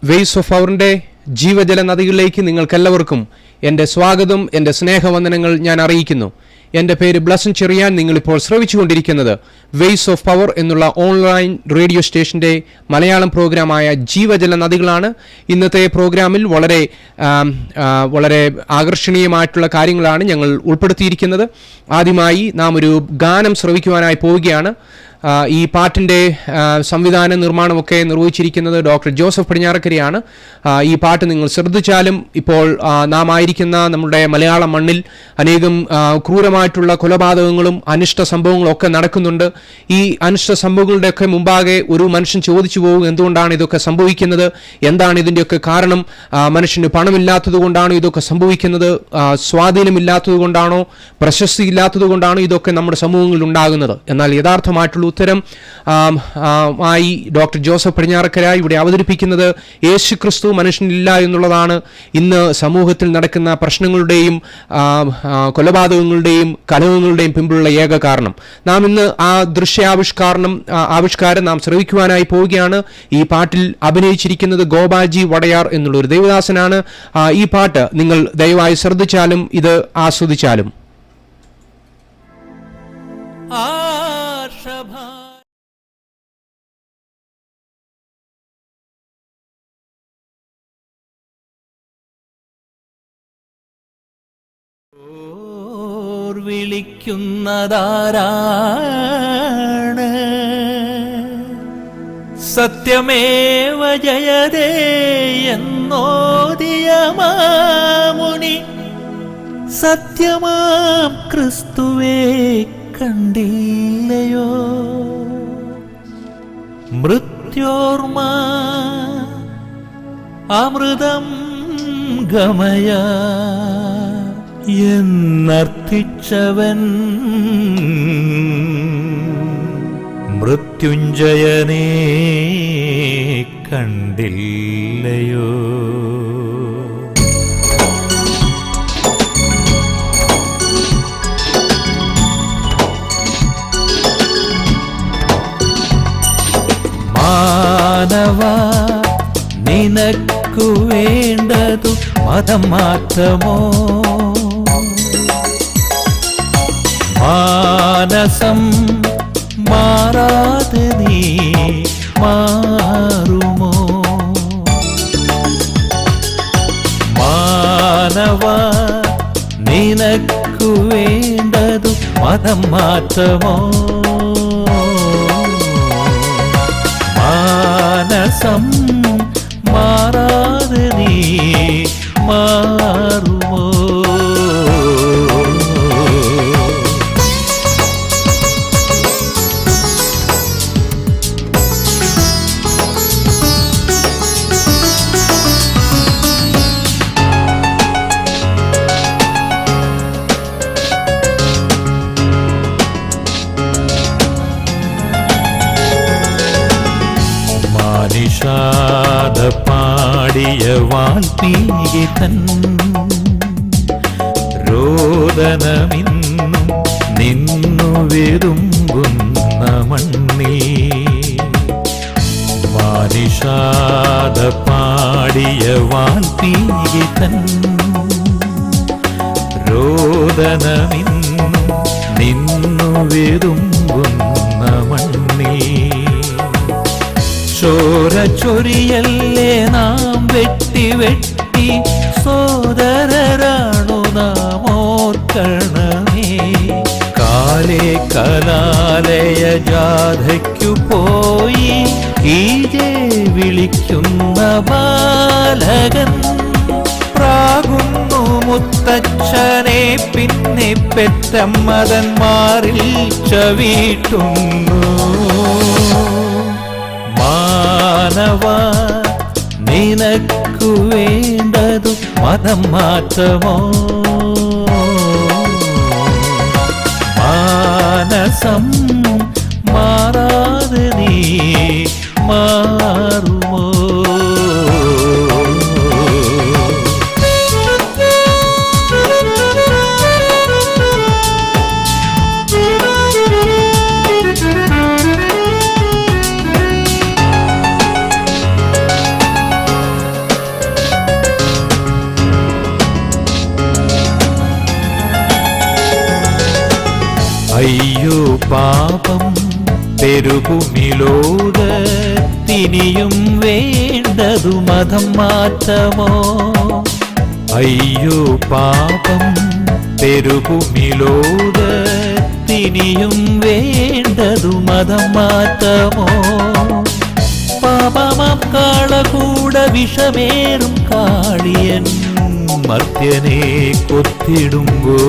Wise of പവറിൻ്റെ ജീവജല നദികളിലേക്ക് നിങ്ങൾക്കെല്ലാവർക്കും എൻ്റെ സ്വാഗതം, എൻ്റെ സ്നേഹവന്ദനങ്ങൾ ഞാൻ അറിയിക്കുന്നു. എൻ്റെ പേര് ബ്ലസൻ ചെറിയാൻ. നിങ്ങളിപ്പോൾ ശ്രവിച്ചുകൊണ്ടിരിക്കുന്നത് വെയ്സ് ഓഫ് പവർ എന്നുള്ള ഓൺലൈൻ റേഡിയോ സ്റ്റേഷൻ്റെ മലയാളം പ്രോഗ്രാമായ ജീവജല നദികളാണ്. ഇന്നത്തെ പ്രോഗ്രാമിൽ വളരെ ആകർഷണീയമായിട്ടുള്ള കാര്യങ്ങളാണ് ഞങ്ങൾ ഉൾപ്പെടുത്തിയിരിക്കുന്നത്. ആദ്യമായി നാം ഒരു ഗാനം ശ്രവിക്കുവാനായി പോവുകയാണ്. ഈ പാട്ടിൻ്റെ സംവിധാന നിർമ്മാണമൊക്കെ നിർവഹിച്ചിരിക്കുന്നത് ഡോക്ടർ ജോസഫ് പടിഞ്ഞാറക്കരയാണ്. ഈ പാട്ട് നിങ്ങൾ ശ്രദ്ധിച്ചാലും ഇപ്പോൾ നാം ആയിരിക്കുന്ന നമ്മുടെ മലയാള മണ്ണിൽ അനേകം ക്രൂരമായിട്ടുള്ള കൊലപാതകങ്ങളും അനിഷ്ട സംഭവങ്ങളും ഒക്കെ നടക്കുന്നുണ്ട്. ഈ അനിഷ്ട സംഭവങ്ങളുടെയൊക്കെ മുമ്പാകെ ഒരു മനുഷ്യൻ ചോദിച്ചു പോകും, എന്തുകൊണ്ടാണ് ഇതൊക്കെ സംഭവിക്കുന്നത്, എന്താണ് ഇതിൻ്റെയൊക്കെ കാരണം, മനുഷ്യന് പണമില്ലാത്തത് കൊണ്ടാണോ ഇതൊക്കെ സംഭവിക്കുന്നത്, സ്വാധീനമില്ലാത്തത് കൊണ്ടാണോ, പ്രശസ്തി ഇല്ലാത്തത് കൊണ്ടാണോ ഇതൊക്കെ നമ്മുടെ സമൂഹങ്ങളിൽ ഉണ്ടാകുന്നത്? എന്നാൽ യഥാർത്ഥമായിട്ടുള്ള ഉത്തരം ആയി ഡോക്ടർ ജോസഫ് പടിഞ്ഞാറക്കര ഇവിടെ അവതരിപ്പിക്കുന്നത് യേശു ക്രിസ്തു മനുഷ്യനില്ല എന്നുള്ളതാണ്. ഇന്ന് സമൂഹത്തിൽ നടക്കുന്ന പ്രശ്നങ്ങളുടെയും കൊലപാതകങ്ങളുടെയും കലഹങ്ങളുടെയും പിമ്പിലുള്ള ഏക കാരണം. നാം ഇന്ന് ആ ആവിഷ്കാരം നാം ശ്രവിക്കുവാനായി പോവുകയാണ്. ഈ പാട്ടിൽ അഭിനയിച്ചിരിക്കുന്നത് ഗോപാൽജി വടയാർ എന്നുള്ള ഒരു ദേവദാസനാണ്. ഈ പാട്ട് നിങ്ങൾ ദയവായി ശ്രദ്ധിച്ചാലും ഇത് ആസ്വദിച്ചാലും. വിളിക്കുന്നതാരാണ്? സത്യമേവ ജയതേ എന്നോദിയ മാമുനി സത്യമാം ക്രിസ്തുവേ കണ്ടില്ലയോ? മൃത്യോർമ അമൃതം ഗമയ എന്നർത്ഥിച്ചവൻ മൃത്യുഞ്ജയനെ കണ്ടില്ലയോ? മാനവ, നിനക്കു വേണ്ടതു മതം മാറ്റമോ? മാനസം മാറാതെ നീ മാറുമോ? മാനവ, നിനക്കു വേണ്ടതു മതം മാറ്റമോ? മാനസം മാറാതെ നീ മാറുമോ? നിഷാദ പാടിയ വാൽമീകിതൻ രോദനമിന്നും നിന്നു വിരുമ്പുന്ന മണ്ണിൽ. നിഷാദ പാടിയ വാൽമീകിതൻ രോദനമിന്നും നിന്നു വിരുമ്പുന്ന മണ്ണിൽ. ചോര ചൊരിയല്ലേ നാം വെട്ടി വെട്ടി സോദരരാണു നാം ഓർക്കണമേ. കാലേ കലാലയ ജാഥയ്ക്കു പോയി ഈജെ വിളിക്കുന്ന ബാലകൻ പ്രാകുന്നു മുത്തച്ഛനെ, പിന്നെ പെറ്റമ്മതന്മാരിൽ ചവിട്ടുന്നു. മാനവ, നിനക്കു വേണ്ടതു മതം മാറ്റമോ? മാനസം മാറാതെ നീ മാറുമോ? അയ്യോ പാപം പെരുകുമി ലോകത്തിനിയും വേണ്ടതു മതം മാറ്റമോ. അയ്യോ പാപം പെരുകുമി ലോകത്തിനിയും വേണ്ടതു മതം മാറ്റമോ. പാപമാം കാളകൂട വിഷമേറും കാളിയൻ മർത്യനെ കൊത്തിടുമ്പോൾ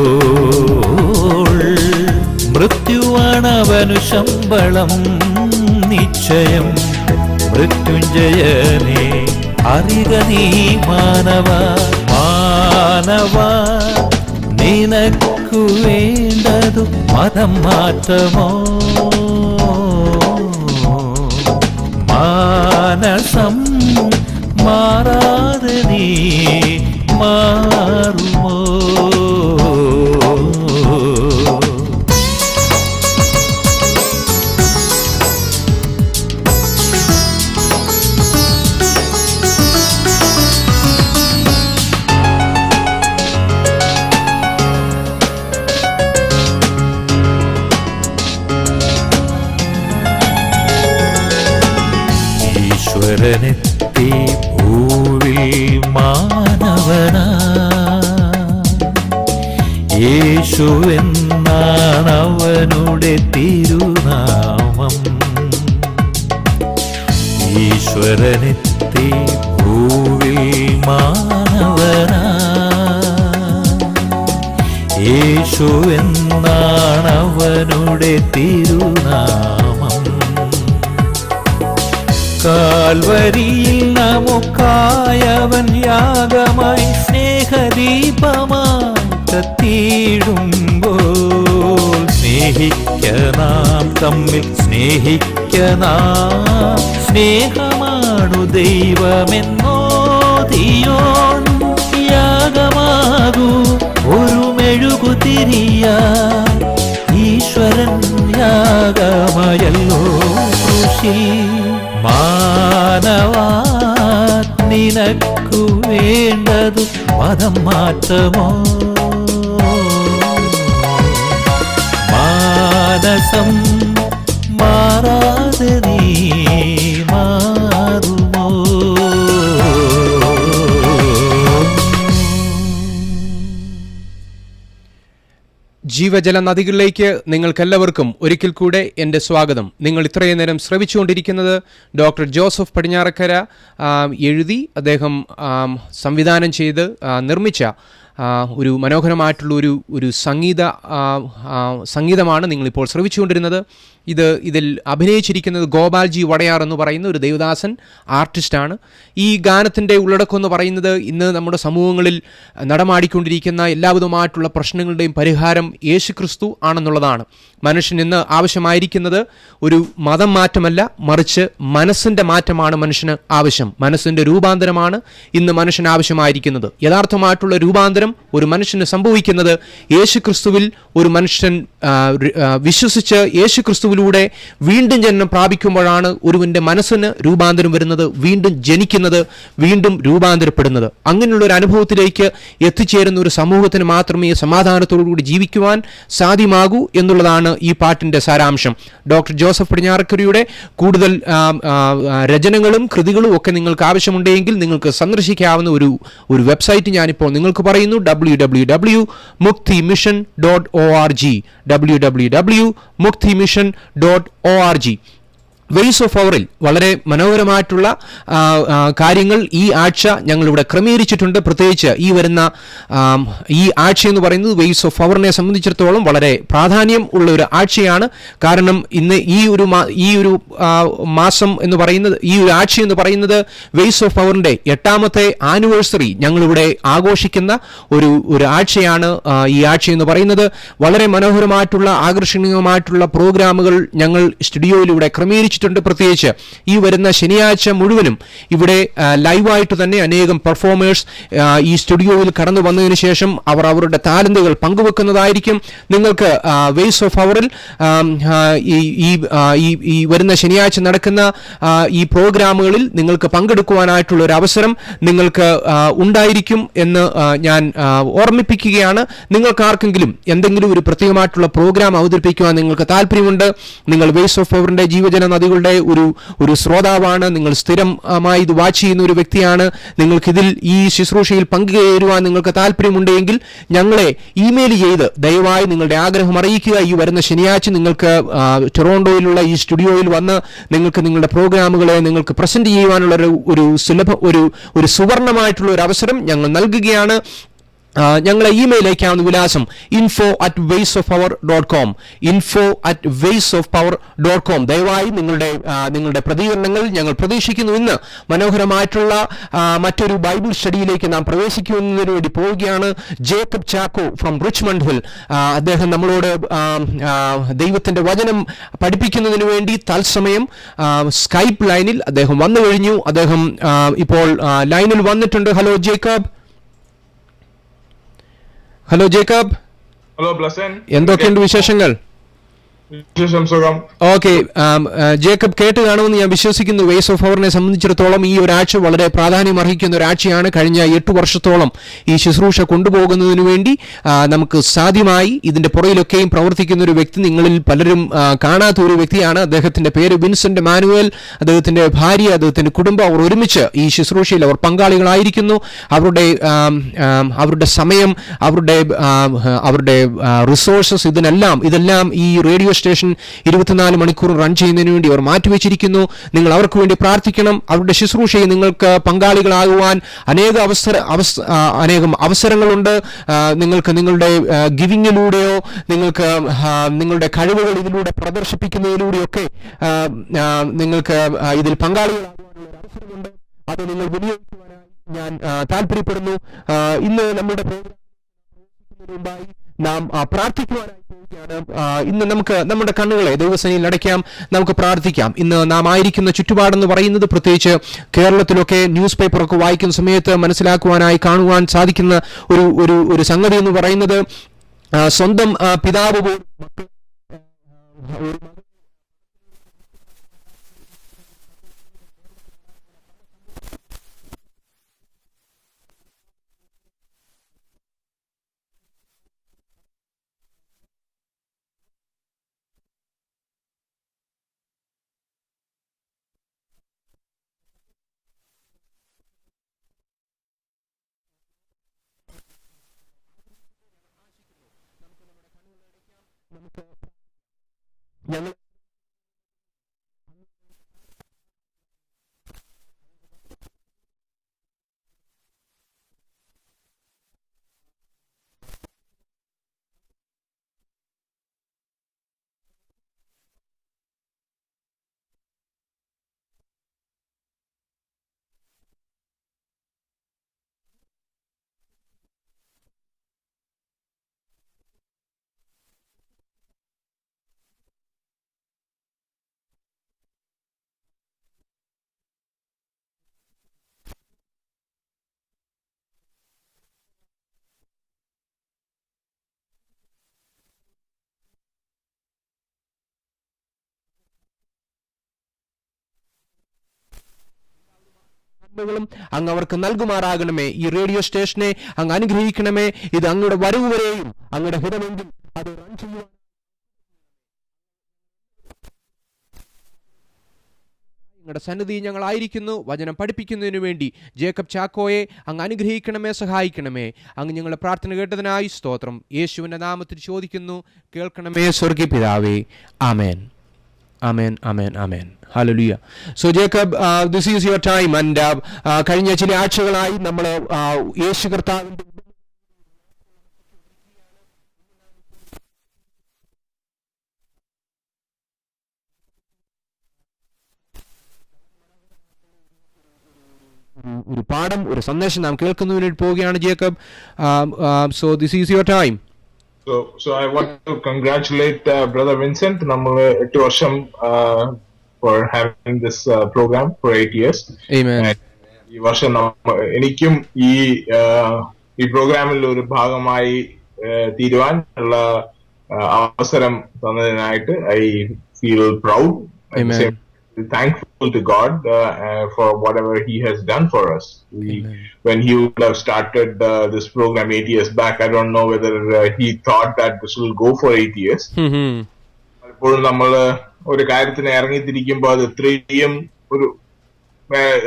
മൃത്യുവാണവനു ശമ്പളം നിശ്ചയം. മൃത്യുഞ്ജയനെ അറിക നീ മാനവ. മാനവ നിനക്കു വേണ്ടതു മതം മാറ്റമോ. മാനസം മാറാതെ നീ മാറുമോ. ഈശ്വരനെത്തി ഭൂവിൽ മാനവനാ. യേശു എന്നാണവനുടെ തിരുനാമം. ഈശ്വരനെത്തി ഭൂവിൽ മാനവനാ. യേശു എന്നാണവനുടെ തിരുനാമം. കാൽവരിയിൽ നമുക്കായവൻ യാഗമായി സ്നേഹദീപമായി കത്തിയിടുമ്പോൾ സ്നേഹിക്കനാം തമ്മിൽ സ്നേഹിക്കനാം. സ്നേഹമാണു ദൈവമെന്നോതിയോൻ യാഗമാകൂ ഒരു മെഴുകുതിരിയാ. ഈശ്വരൻ യാഗമയല്ലോ കൃഷി. മാനവാ നിനക്കു വേണ്ടതു മതം മാറ്റമോ. മാനസം മാറാതെ നീ മാറുമോ. ജീവജല നദികളിലേക്ക് നിങ്ങൾക്കെല്ലാവർക്കും ഒരിക്കൽ കൂടെ എൻ്റെ സ്വാഗതം. നിങ്ങൾ ഇത്രയും നേരം ശ്രവിച്ചുകൊണ്ടിരിക്കുന്നത് ഡോക്ടർ ജോസഫ് പടിഞ്ഞാറക്കര എഴുതി അദ്ദേഹം സംവിധാനം ചെയ്ത് നിർമ്മിച്ച ഒരു മനോഹരമായിട്ടുള്ള ഒരു സംഗീതമാണ് നിങ്ങളിപ്പോൾ ശ്രവിച്ചുകൊണ്ടിരുന്നത്. ഇതിൽ അഭിനയിച്ചിരിക്കുന്നത് ഗോപാൽജി വടയാർ എന്ന് പറയുന്ന ഒരു ദേവദാസൻ ആർട്ടിസ്റ്റാണ്. ഈ ഗാനത്തിൻ്റെ ഉള്ളടക്കം എന്ന് പറയുന്നത് ഇന്ന് നമ്മുടെ സമൂഹങ്ങളിൽ നടമാടിക്കൊണ്ടിരിക്കുന്ന എല്ലാവിധമായിട്ടുള്ള പ്രശ്നങ്ങളുടെയും പരിഹാരം യേശുക്രിസ്തു ആണെന്നുള്ളതാണ്. മനുഷ്യൻ ഇന്ന് ആവശ്യമായിരിക്കുന്നത് ഒരു മതം മാറ്റമല്ല, മറിച്ച് മനസ്സിൻ്റെ മാറ്റമാണ് മനുഷ്യന് ആവശ്യം. മനസ്സിൻ്റെ രൂപാന്തരമാണ് ഇന്ന് മനുഷ്യന് ആവശ്യമായിരിക്കുന്നത്. യഥാർത്ഥമായിട്ടുള്ള രൂപാന്തരം ഒരു മനുഷ്യന് സംഭവിക്കുന്നത് യേശുക്രിസ്തുവിൽ ഒരു മനുഷ്യൻ വിശ്വസിച്ച് യേശുക്രിസ്തുവിലൂടെ വീണ്ടും ജനനം പ്രാപിക്കുമ്പോഴാണ് ഒരുവൻ്റെ മനസ്സിന് രൂപാന്തരം വരുന്നത്, വീണ്ടും ജനിക്കുന്നത്, വീണ്ടും രൂപാന്തരപ്പെടുന്നത്. അങ്ങനെയുള്ള ഒരു അനുഭവത്തിലേക്ക് എത്തിച്ചേരുന്ന ഒരു സമൂഹത്തിന് മാത്രമേ സമാധാനത്തോടുകൂടി ജീവിക്കുവാൻ സാധ്യമാകൂ എന്നുള്ളതാണ് ഈ പാട്ടിൻ്റെ സാരാംശം. ഡോക്ടർ ജോസഫ് പടിഞ്ഞാറക്കരയുടെ കൂടുതൽ രചനകളും കൃതികളും ഒക്കെ നിങ്ങൾക്ക് ആവശ്യമുണ്ടെങ്കിൽ നിങ്ങൾക്ക് സന്ദർശിക്കാവുന്ന ഒരു വെബ്സൈറ്റ് ഞാനിപ്പോൾ നിങ്ങൾക്ക് പറയുന്നു. www.muktimission.org www.muktimission.org. വെയ്സ് ഓഫ് പവറിൽ വളരെ മനോഹരമായിട്ടുള്ള കാര്യങ്ങൾ ഈ ആഴ്ച ഞങ്ങളിവിടെ ക്രമീകരിച്ചിട്ടുണ്ട്. പ്രത്യേകിച്ച് ഈ വരുന്ന ഈ ആഴ്ച എന്ന് പറയുന്നത് വെയ്സ് ഓഫ് പവറിനെ സംബന്ധിച്ചിടത്തോളം വളരെ പ്രാധാന്യം ഉള്ള ഒരു ആഴ്ചയാണ്. കാരണം ഇന്ന് ഈ ഒരു മാസം എന്ന് പറയുന്നത്, ഈ ഒരു ആഴ്ച എന്ന് വെയ്സ് ഓഫ് പവറിൻ്റെ 8ാമത്തെ ആനിവേഴ്സറി ഞങ്ങളിവിടെ ആഘോഷിക്കുന്ന ഒരു ആഴ്ചയാണ് ഈ ആഴ്ച എന്ന് പറയുന്നത്. വളരെ മനോഹരമായിട്ടുള്ള ആകർഷണീയമായിട്ടുള്ള പ്രോഗ്രാമുകൾ ഞങ്ങൾ സ്റ്റുഡിയോയിലൂടെ ക്രമീകരിച്ചു ലഭിച്ചിട്ടുണ്ട്. പ്രത്യേകിച്ച് ഈ വരുന്ന ശനിയാഴ്ച മുഴുവനും ഇവിടെ ലൈവായിട്ട് തന്നെ അനേകം പെർഫോമേഴ്സ് ഈ സ്റ്റുഡിയോയിൽ കടന്നു വന്നതിന് ശേഷം അവർ അവരുടെ താലന്തുകൾ പങ്കുവെക്കുന്നതായിരിക്കും. നിങ്ങൾക്ക് വേസ് ഓഫ് അവറിൽ ഈ വരുന്ന ശനിയാഴ്ച നടക്കുന്ന ഈ പ്രോഗ്രാമുകളിൽ നിങ്ങൾക്ക് പങ്കെടുക്കുവാനായിട്ടുള്ള ഒരു അവസരം നിങ്ങൾക്ക് ഉണ്ടായിരിക്കും എന്ന് ഞാൻ ഓർമ്മിപ്പിക്കുകയാണ്. നിങ്ങൾക്കാർക്കെങ്കിലും എന്തെങ്കിലും ഒരു പ്രത്യേകമായിട്ടുള്ള പ്രോഗ്രാം അവതരിപ്പിക്കുവാൻ നിങ്ങൾക്ക് താല്പര്യമുണ്ട്, നിങ്ങൾ വേസ് ഓഫ് പവറിന്റെ ജീവജല നദികളുടെ ഒരു ശ്രോതാവാണ്, നിങ്ങൾ സ്ഥിരമായി ഇത് വാച്ച് ചെയ്യുന്ന ഒരു വ്യക്തിയാണ്, നിങ്ങൾക്കിതിൽ ഈ ശുശ്രൂഷയിൽ പങ്കുചേരുവാൻ നിങ്ങൾക്ക് താല്പര്യമുണ്ടെങ്കിൽ ഞങ്ങളെ ഇമെയിൽ ചെയ്ത് ദയവായി നിങ്ങളുടെ ആഗ്രഹം അറിയിക്കുക. ഈ വരുന്ന ശനിയാഴ്ച നിങ്ങൾക്ക് ടൊറോണ്ടോയിലുള്ള ഈ സ്റ്റുഡിയോയിൽ വന്ന് നിങ്ങൾക്ക് നിങ്ങളുടെ പ്രോഗ്രാമുകളെ നിങ്ങൾക്ക് പ്രസന്റ് ചെയ്യുവാനുള്ള ഒരു സുവർണമായിട്ടുള്ള ഒരു അവസരം ഞങ്ങൾ നൽകുകയാണ്. ഞങ്ങളെ ഇമെയിൽ അയക്കാവുന്ന വിലാസം info@waysofpower.com info@waysofpower.com. ദയവായി നിങ്ങളുടെ പ്രതികരണങ്ങൾ ഞങ്ങൾ പ്രതീക്ഷിക്കുന്നു. ഇന്ന് മനോഹരമായിട്ടുള്ള മറ്റൊരു ബൈബിൾ സ്റ്റഡിയിലേക്ക് നാം പ്രവേശിക്കുന്നതിന് വേണ്ടി പോവുകയാണ്. Jacob Chacko from Richmond hill അദ്ദേഹം നമ്മളോട് ദൈവത്തിന്റെ വചനം പഠിപ്പിക്കുന്നതിന് വേണ്ടി തത്സമയം സ്കൈപ്പ് ലൈനിൽ അദ്ദേഹം വന്നു കഴിഞ്ഞു. അദ്ദേഹം ഇപ്പോൾ ലൈനിൽ വന്നിട്ടുണ്ട്. Hello Jacob. Hello Jacob. Hello Blessan, എന്തൊക്കെയുണ്ട് വിശേഷങ്ങൾ? സുഖം. ഓക്കെ, ജേക്കബ് കേട്ട് കാണുമെന്ന് ഞാൻ വിശ്വസിക്കുന്നു. വേസ് ഓഫ് പവറിനെ സംബന്ധിച്ചിടത്തോളം ഈ ഒരാഴ്ച വളരെ പ്രാധാന്യം അർഹിക്കുന്ന ഒരാഴ്ചയാണ്. കഴിഞ്ഞ 8 വർഷത്തോളം ഈ ശുശ്രൂഷ കൊണ്ടുപോകുന്നതിന് വേണ്ടി നമുക്ക് സാധ്യമായി. ഇതിന്റെ പുറയിലൊക്കെയും പ്രവർത്തിക്കുന്ന ഒരു വ്യക്തി നിങ്ങളിൽ പലരും കാണാത്ത ഒരു വ്യക്തിയാണ്. അദ്ദേഹത്തിന്റെ പേര് വിൻസെന്റ് മാനുവൽ. അദ്ദേഹത്തിന്റെ ഭാര്യ, അദ്ദേഹത്തിന്റെ കുടുംബം, അവർ ഒരുമിച്ച് ഈ ശുശ്രൂഷയിൽ അവർ പങ്കാളികളായിരിക്കുന്നു. അവരുടെ സമയം, അവരുടെ റിസോഴ്സസ് ഇതെല്ലാം ഈ റേഡിയോ സ്റ്റേഷൻ 24 മണിക്കൂർ റൺ ചെയ്യുന്നതിന് വേണ്ടി അവർ മാറ്റിവെച്ചിരിക്കുന്നു. നിങ്ങൾ അവർക്ക് വേണ്ടി പ്രാർത്ഥിക്കണം. അവരുടെ ശുശ്രൂഷയിൽ നിങ്ങൾക്ക് പങ്കാളികളാകുവാൻ അനേകം അവസരങ്ങളുണ്ട്. നിങ്ങൾക്ക് നിങ്ങളുടെ ഗിവിങ്ങിലൂടെയോ നിങ്ങൾക്ക് നിങ്ങളുടെ കഴിവുകൾ ഇതിലൂടെ പ്രദർശിപ്പിക്കുന്നതിലൂടെയൊക്കെ നിങ്ങൾക്ക് ഇതിൽ പങ്കാളികളാകുവാനുള്ള ഒരു അവസരമുണ്ട്. അത് നിങ്ങൾ വിനിയോഗിക്കുവാനായി ഞാൻ താല്പര്യപ്പെടുന്നു. ഇന്ന് നമ്മുടെ പ്രോഗ്രാം മുമ്പായി നാം പ്രാർത്ഥിക്കുവാനായി പോവുകയാണ്. ഇന്ന് നമുക്ക് നമ്മുടെ കണ്ണുകളെ ദൈവസന്നിധിയിൽ അടയ്ക്കാം, നമുക്ക് പ്രാർത്ഥിക്കാം. ഇന്ന് നാം ആയിരിക്കുന്ന ചുറ്റുപാടെന്ന് പറയുന്നത്, പ്രത്യേകിച്ച് കേരളത്തിലൊക്കെ ന്യൂസ് പേപ്പറൊക്കെ വായിക്കുന്ന സമയത്ത് മനസ്സിലാക്കുവാനായി കാണുവാൻ സാധിക്കുന്ന ഒരു സംഗതി എന്ന് പറയുന്നത്, സ്വന്തം പിതാവ് പോലും ഞങ്ങൾ അങ്ങ് അവർക്ക് നൽകുമാറാകണമേ. ഈ റേഡിയോ സ്റ്റേഷനെ അങ്ങ് അനുഗ്രഹിക്കണമേ. ഇത് അങ്ങയുടെ വരവ് വരെയും അങ്ങയുടെ ഹിതമെങ്കിൽ അത് റൺ ചെയ്യുവാൻ നിങ്ങളുടെ സന്നിധി ഞങ്ങളായിരിക്കുന്നു. വചനം പഠിപ്പിക്കുന്നതിനു വേണ്ടി ജേക്കബ് ചാക്കോയെ അങ്ങ് അനുഗ്രഹിക്കണമേ, സഹായിക്കണമേ. അങ്ങ് ഞങ്ങളുടെ പ്രാർത്ഥന കേട്ടതിനായി സ്തോത്രം. യേശുവിന്റെ നാമത്തിൽ ചോദിക്കുന്നു, കേൾക്കണമേ സ്വർഗീയ പിതാവേ. ആമേൻ, ആമേൻ, ആമേൻ, ആമേൻ. Hallelujah. So Jacob, this is your time, and കഴിഞ്ഞ ചില ആഴ്ചകളായി നമ്മൾ യേശു കർത്താവിന്റെ ഒരു പാഠം, ഒരു സന്ദേശം നാം കേൾക്കുന്നതിന് വേണ്ടി പോവുകയാണ് Jacob. So this is your time. So I want to congratulate Brother Vincent. നമ്മൾ 8 വർഷം for having this program for 8 years. Amen. ഈ വർഷം എനിക്കും ഈ പ്രോഗ്രാമിൽ ഒരു ഭാഗമായി തീരുവാൻ ഉള്ള അവസരം തന്നതിനായിട്ട് I feel proud. Amen. Thankful to God for whatever He has done for us. When He would have started this program 8 years back, I don't know whether He thought that this will go for 8 years. പലപ്പോഴും നമ്മൾ ഒരു കാര്യത്തിന് ഇറങ്ങിത്തിരിക്കുമ്പോൾ അത് ഇത്രയും ഒരു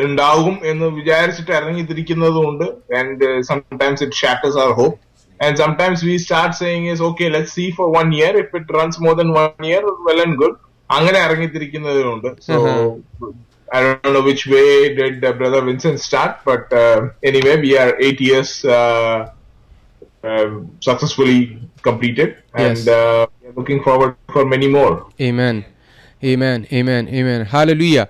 ഉണ്ടാകും എന്ന് വിചാരിച്ചിട്ട് ഇറങ്ങിത്തിരിക്കുന്നതുകൊണ്ട്, and sometimes it shatters our hope, and sometimes we start saying is okay, let's see for 1 year, if it runs more than 1 year, well and good. അങ്ങനെ ഇറങ്ങിത്തിരിക്കുന്നതുകൊണ്ട്. So I don't know which way did Brother Vincent start, but anyway, we are 8 years successfully completed, and we are looking forward for many more. Amen. Amen, amen, amen. Hallelujah.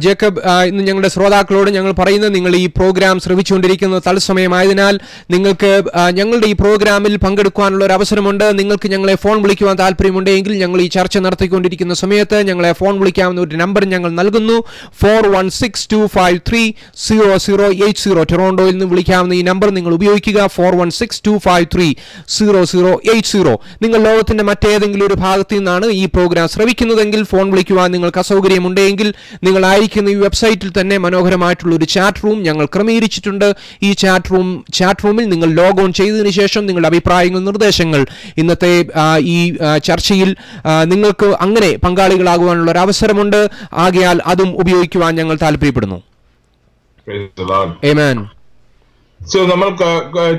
Jacob, ഇന്ന് ഞങ്ങളുടെ ശ്രോതാക്കളോട് ഞങ്ങൾ പറയുന്നത്, നിങ്ങൾ ഈ programme ശ്രവിച്ചുകൊണ്ടിരിക്കുന്നത് തത്സമയമായതിനാൽ നിങ്ങൾക്ക് ഞങ്ങളുടെ ഈ പ്രോഗ്രാമിൽ പങ്കെടുക്കാനുള്ള ഒരു അവസരമുണ്ട്. നിങ്ങൾക്ക് ഞങ്ങളെ ഫോൺ വിളിക്കുവാൻ താല്പര്യമുണ്ടെങ്കിൽ ഞങ്ങൾ ഈ ചർച്ച നടത്തിക്കൊണ്ടിരിക്കുന്ന സമയത്ത് ഞങ്ങളെ ഫോൺ വിളിക്കാവുന്ന ഒരു നമ്പർ ഞങ്ങൾ നൽകുന്നു. 4162530080. ടൊറോണ്ടോയിൽ നിന്ന് വിളിക്കാവുന്ന ഈ നമ്പർ നിങ്ങൾ ഉപയോഗിക്കുക. 4162530080. നിങ്ങൾ ലോകത്തിന്റെ മറ്റേതെങ്കിലും ഒരു ഭാഗത്തു നിന്നാണ് ഈ പ്രോഗ്രാം ശ്രവിക്കുന്നതെങ്കിൽ ഫോൺ വിളിക്കുവാൻ നിങ്ങൾക്ക് അസൗകര്യമുണ്ടെങ്കിൽ നിങ്ങളായിരിക്കുന്ന ഈ വെബ്സൈറ്റിൽ തന്നെ മനോഹരമായിട്ടുള്ള ഒരു ചാറ്റ് റൂം ഞങ്ങൾ ക്രമീകരിച്ചിട്ടുണ്ട്. ഈ ചാറ്റ് റൂമിൽ നിങ്ങൾ ലോഗ് ഓൺ ചെയ്തതിനു ശേഷം നിങ്ങളുടെ അഭിപ്രായങ്ങൾ, നിർദ്ദേശങ്ങൾ ഇന്നത്തെ ഈ ചർച്ചയിൽ നിങ്ങൾക്ക് അങ്ങനെ പങ്കാളികളാകുവാനുള്ള ഒരു അവസരമുണ്ട്. ആകയാൽ അതും ഉപയോഗിക്കുവാൻ ഞങ്ങൾ താല്പര്യപ്പെടുന്നു. Amen. So നമ്മൾ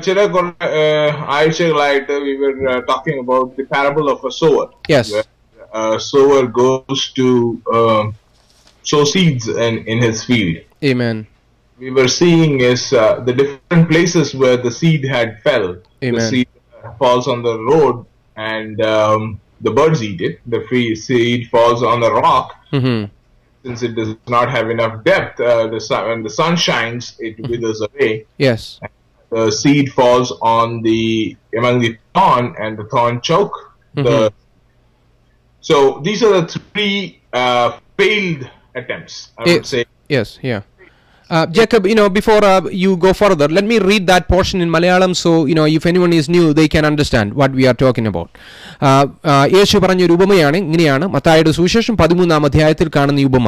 ചില ആഴ്ചകളായിട്ട് we were talking about the parable of a sower. Yes. Sower goes to sow seeds in his field. Amen. We were seeing is the different places where the seed had fell. Amen. The seed falls on the road and the birds eat it. The seed falls on the rock. Since it does not have enough depth, when the sun shines, it withers away. Yes. The seed falls on among the thorn, and the thorn choke. So these are the 3 failed attempts, I would say. Yes, yeah. Jacob, before you go further, let me read that portion in Malayalam, so if anyone is new, they can understand what we are talking about. യേശു പറഞ്ഞൊരു ഉപമയാണ്, ഇങ്ങനെയാണ്. മത്തായിയുടെ സുവിശേഷം 13-ാം അധ്യായത്തിൽ കാണുന്ന ഈ ഉപമ.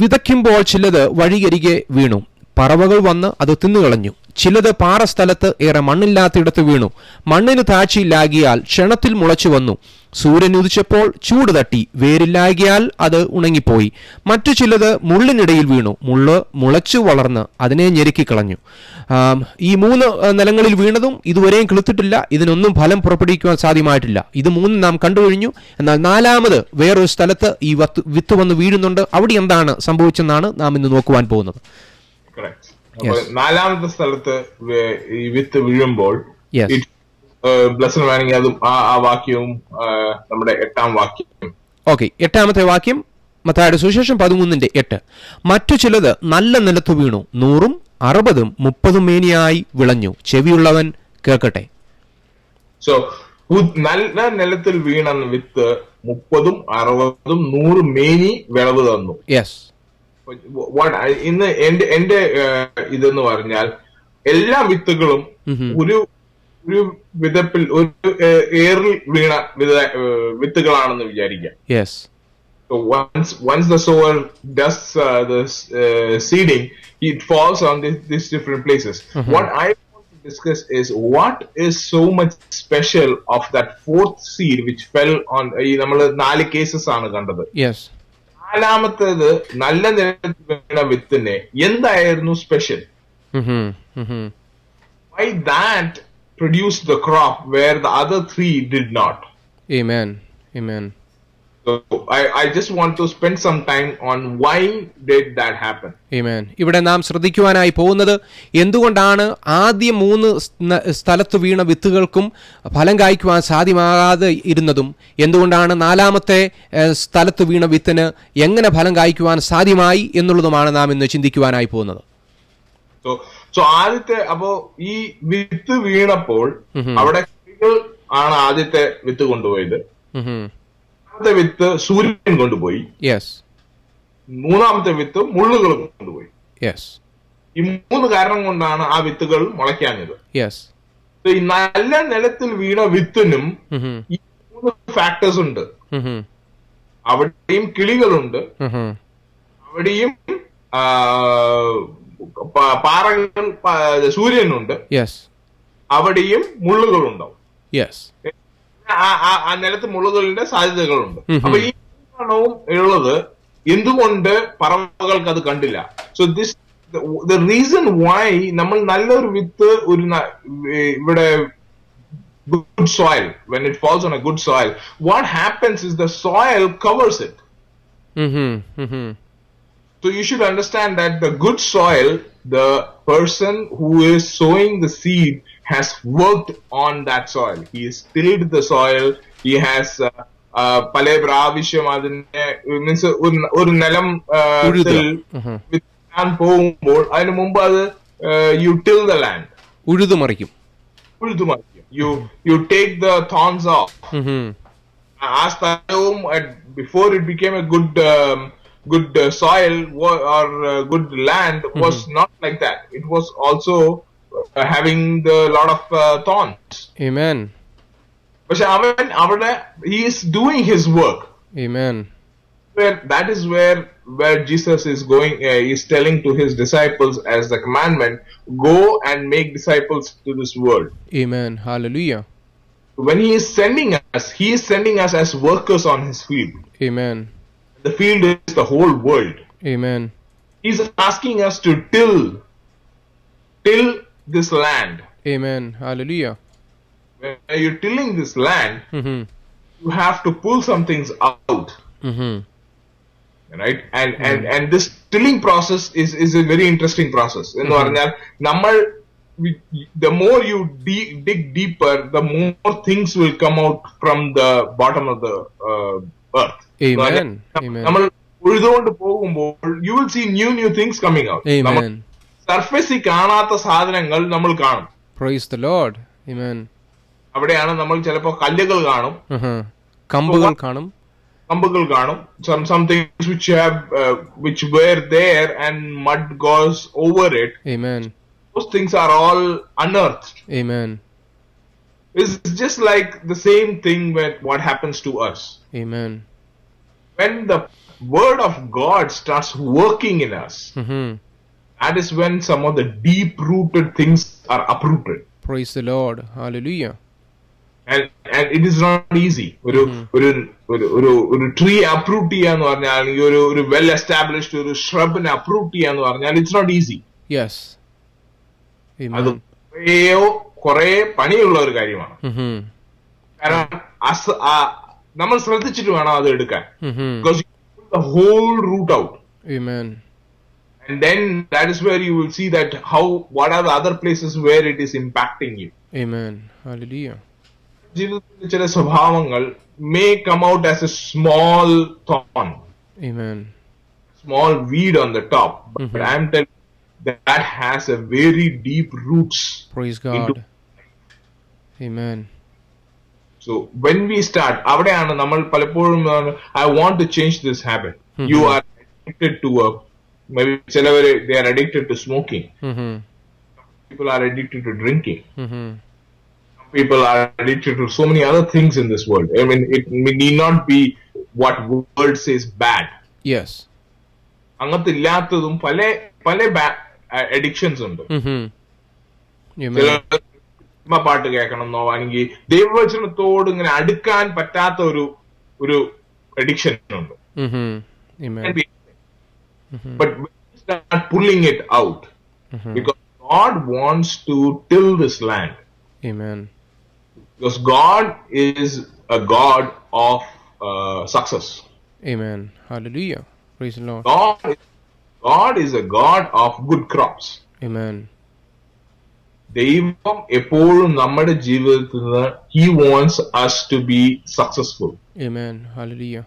വിതയ്ക്കുമ്പോൾ ചിലത് വഴിയരികെ വീണു, പറവകൾ വന്ന് അത് തിന്നുകളഞ്ഞു. ചിലത് പാറസ്ഥലത്ത് ഏറെ മണ്ണില്ലാത്തയിടത്ത് വീണു. മണ്ണിന് താഴ്ചയില്ലാകിയാൽ ക്ഷണത്തിൽ മുളച്ചു വന്നു. സൂര്യൻ ഉദിച്ചപ്പോൾ ചൂട് തട്ടി, വേരില്ലാകിയാൽ അത് ഉണങ്ങിപ്പോയി. മറ്റു ചിലത് മുള്ളിനിടയിൽ വീണു, മുള്ള് മുളച്ചു വളർന്ന് അതിനെ ഞെരുക്കിക്കളഞ്ഞു. ഈ 3 നിലങ്ങളിൽ വീണതും ഇതുവരെയും കിളുത്തിട്ടില്ല, ഇതിനൊന്നും ഫലം പുറപ്പെടുവിക്കുവാൻ സാധ്യമായിട്ടില്ല. ഇത് 3 നാം കണ്ടുകഴിഞ്ഞു. എന്നാൽ 4ാമത് വേറൊരു സ്ഥലത്ത് ഈ വിത്ത് വന്ന് വീഴുന്നുണ്ട്. അവിടെ എന്താണ് സംഭവിച്ചെന്നാണ് നാം ഇന്ന് നോക്കുവാൻ പോകുന്നത്. നാലാമത്തെ സ്ഥലത്ത് ഈ വിത്ത് വീഴുമ്പോൾ ബ്ലസ്സൻ വേണമെങ്കിൽ അതും ആ വാക്യവും നമ്മുടെ 8ാം വാക്യം. ഓക്കെ, 8ാമത്തെ വാക്യം മത്തായിയുടെ സുവിശേഷം 13:8. മറ്റു ചിലത് നല്ല നിലത്ത് വീണു, 100, 60, 30 മേനിയായി വിളഞ്ഞു. ചെവിയുള്ളവൻ കേൾക്കട്ടെ. സോ നല്ല നിലത്തിൽ വീണ വിത്ത് 30, 60, 100 മേനി വിളവ് തന്നു. യെസ്. ഇന്ന് എന്റെ ഇതെന്ന് പറഞ്ഞാൽ എല്ലാ വിത്തുകളും ഒരു വിധത്തിൽ ഒരു ഏറിൽ വീണ വിത്തുകളാണെന്ന് വിചാരിക്കാം. Yes. So once the sower does the seeding, it falls on these different places. What I want to discuss is what is so much special of that 4th seed which fell on. നമ്മൾ 4 cases ആണ് കണ്ടത്. Yes. 4ാമത്തേത് നല്ല നിലത്തിൽ വീണ വിത്തിന് എന്തായിരുന്നു special? Why that produced the crop where the other 3 did not? Amen. Amen. So I just want to spend some time on why did that happen. Amen. ഇവിടെ നാം ശ്രദ്ധിക്കുവാനായി പോകുന്നത് എന്തുകൊണ്ടാണ് ആദ്യ 3 സ്ഥലത്ത് വീണ വിത്തുകൾക്കും ഫലം കായ്ക്കുവാൻ സാധ്യമാകാതെ ഇരുന്നതും, എന്തുകൊണ്ടാണ് 4ാമത്തെ സ്ഥലത്ത് വീണ വിത്തിന് എങ്ങനെ ഫലം കായ്ക്കുവാൻ സാധ്യമായി എന്നുള്ളതുമാണ് നാം ഇന്ന് ചിന്തിക്കുവാനായി പോകുന്നത്. So ആദ്യത്തെ അപ്പോ ഈ വിത്ത് വീണപ്പോൾ അവിടെ കിളികൾ ആണ് ആദ്യത്തെ വിത്ത് കൊണ്ടുപോയത്. ആദ്യത്തെ വിത്ത് സൂര്യൻ കൊണ്ടുപോയി. Yes. മൂന്നാമത്തെ വിത്ത് മുള്ളുകൾ കൊണ്ടുപോയി. Yes. ഈ 3 കാരണം കൊണ്ടാണ് ആ വിത്തുകൾ മുളയ്ക്കാഞ്ഞത്. Yes. ഈ നല്ല നിലത്തിൽ വീണ വിത്തിനും ഈ 3 ഫാക്ടേഴ്സ് ഉണ്ട്. അവിടെയും കിളികളുണ്ട്, അവിടെയും പാറകൾ, സൂര്യനുണ്ട്, Yes. അവിടെയും മുള്ളുകളുണ്ടാവും. Yes. ആ നിലത്ത് മുള്ളുകളുടെ സാധ്യതകളുണ്ട്. അപ്പൊ ഈ ഗുണവും ഉള്ളത് എന്തുകൊണ്ട് പറവകൾക്ക് അത് കണ്ടില്ല? So this the reason why നമ്മൾ നല്ലൊരു വിത്ത് ഇവിടെ good soil, when it falls on a good soil, what happens is the soil covers it. So you should understand that the good soil, the person who is sowing the seed has worked on that soil. He has tilled the soil. He has പല പ്രാവശ്യം അതിനെ means ഒരു നിലം വിത്താൻ പോകുമ്പോൾ അതിന് മുമ്പ് അത് you till the land. ഉഴുതുമറിക്കും. You take the thorns off. ആ സ്ഥലവും before it became a good soil or good land was not like that. It was also having the lot of thorns. Amen. പക്ഷെ അവൻ അവിടെ he is doing his work. Amen. That is where Jesus is going, is telling to his disciples as the commandment, go and make disciples to this world. Amen. Hallelujah. When he is sending us as workers on his field. Amen. The field is the whole world. Amen. He's asking us to till this land. Amen. Hallelujah. When you're tilling this land, you have to pull some things out. Right? And this tilling process is a very interesting process. എന്ന് പറഞ്ഞാൽ നമ്മൾ the more you dig deeper, the more things will come out from the bottom of the earth. Amen. Amen. നമ്മൾ ഉഴുതുകൊണ്ട് പോകുമ്പോൾ you will see new things coming out. Amen. സർഫേസിൽ കാണാത്ത സാധനങ്ങൾ നമ്മൾ കാണും. Praise the Lord. Amen. അവിടെയാണ് നമ്മൾ ചിലപ്പോൾ കല്ലുകൾ കാണും, കമ്പുകൾ കാണും, some things which were there and mud goes over it. Amen. Those things are all unearthed. Amen. It's just like the same thing with what happens to us. Amen. When the word of God starts working in us, that is when some of the deep-rooted things are uprooted. Praise the Lord. Hallelujah. And it is not easy. ഒരു tree uproot ചെയ്യാന്ന് പറഞ്ഞാൽ, ഒരു well established ഒരു ഷ്രബിനെ uproot ചെയ്യാന്ന് പറഞ്ഞാൽ it's not easy. Yes. അത് കുറെ പണിയുള്ള ഒരു കാര്യമാണ്. കാരണം നമ്മൾ ശ്രദ്ധിച്ചിട്ട് വേണം അത് എടുക്കാൻ. Because you pull the whole root out. Amen. And then that is where you will see that what are the other places where it is impacting you. Amen. Hallelujah. ജീവിതത്തിലെ ചില സ്വഭാവങ്ങൾ may come out as a small thorn. Amen. Small weed on the top. But I am telling you that has a very deep roots. Praise God. Amen. So when we start, അവിടെയാണ് നമ്മൾ പലപ്പോഴും I want to change this habit. You are addicted to maybe ചിലവര് they are addicted to smoking. People are addicted to drinking. People are addicted to so many other things in this world. I mean, it need not be what world says bad. Yes. അങ്ങനത്തെ ഇല്ലാത്തതും പല addictions ഉണ്ട്. പാട്ട് കേൾക്കണമെന്നോ അല്ലെങ്കിൽ ദൈവവചനത്തോട് ഇങ്ങനെ അടുക്കാൻ പറ്റാത്ത ഒരു അഡിക്ഷൻ ഉണ്ട്. But we start pulling it out because God wants to till this land. Amen. Because God is a God of success. Amen. Hallelujah. Praise the Lord. God is a God of good crops. Amen. ദൈവം എപ്പോഴും നമ്മുടെ ജീവിതത്തിൽ നിന്ന് He wants us to be successful. Amen. Hallelujah.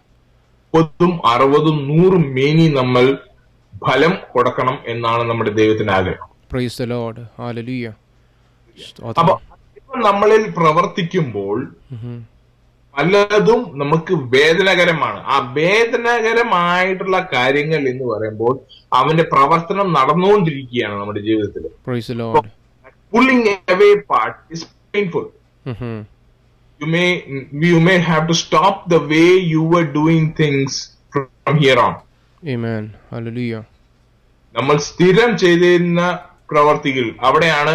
30, 60, 100 മേനി നമ്മൾ ഫലം കൊടുക്കണം എന്നാണ് നമ്മുടെ ദൈവത്തിന്റെ ആഗ്രഹം. Praise the Lord. Hallelujah. അപ്പൊ നമ്മളിൽ പ്രവർത്തിക്കുമ്പോൾ പലതും നമുക്ക് വേദനകരമാണ്. ആ വേദനകരമായിട്ടുള്ള കാര്യങ്ങൾ എന്ന് പറയുമ്പോൾ അവന്റെ പ്രവർത്തനം നടന്നുകൊണ്ടിരിക്കുകയാണ് നമ്മുടെ ജീവിതത്തിൽ. Praise the Lord. Pulling away part is painful. Mhm. You may have to stop the way you were doing things from here on. Amen. Hallelujah. നമ്മൾ സ്ഥിരം ചെയ്തിരുന്ന പ്രവർത്തികൾ അവിടെയാണ്.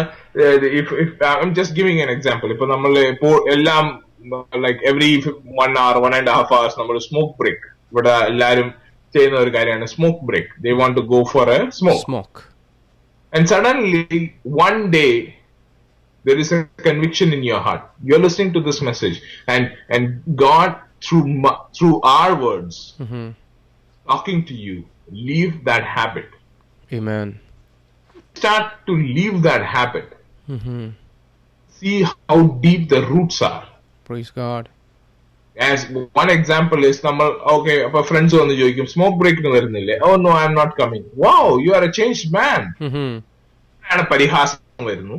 If I'm just giving an example, ഇപ്പൊ നമ്മൾ ഇപ്പോൾ എല്ലാം like every 1 hour 1.5 hours നമ്മൾ സ്മോക്ക് ബ്രേക്ക്, ഇവിടെ എല്ലാരും ചെയ്യുന്ന ഒരു കാര്യമാണ് smoke break. They want to go for a smoke. And suddenly one day there is a conviction in your heart. You're listening to this message, and God through our words talking to you. Leave that habit. Amen. Start to leave that habit. See how deep the roots are. Praise God. As one example is, okay, a friends on the joke, smoke break nu varunille. Oh no, I'm not coming. Wow, you are a changed man. And a parihasam varunu.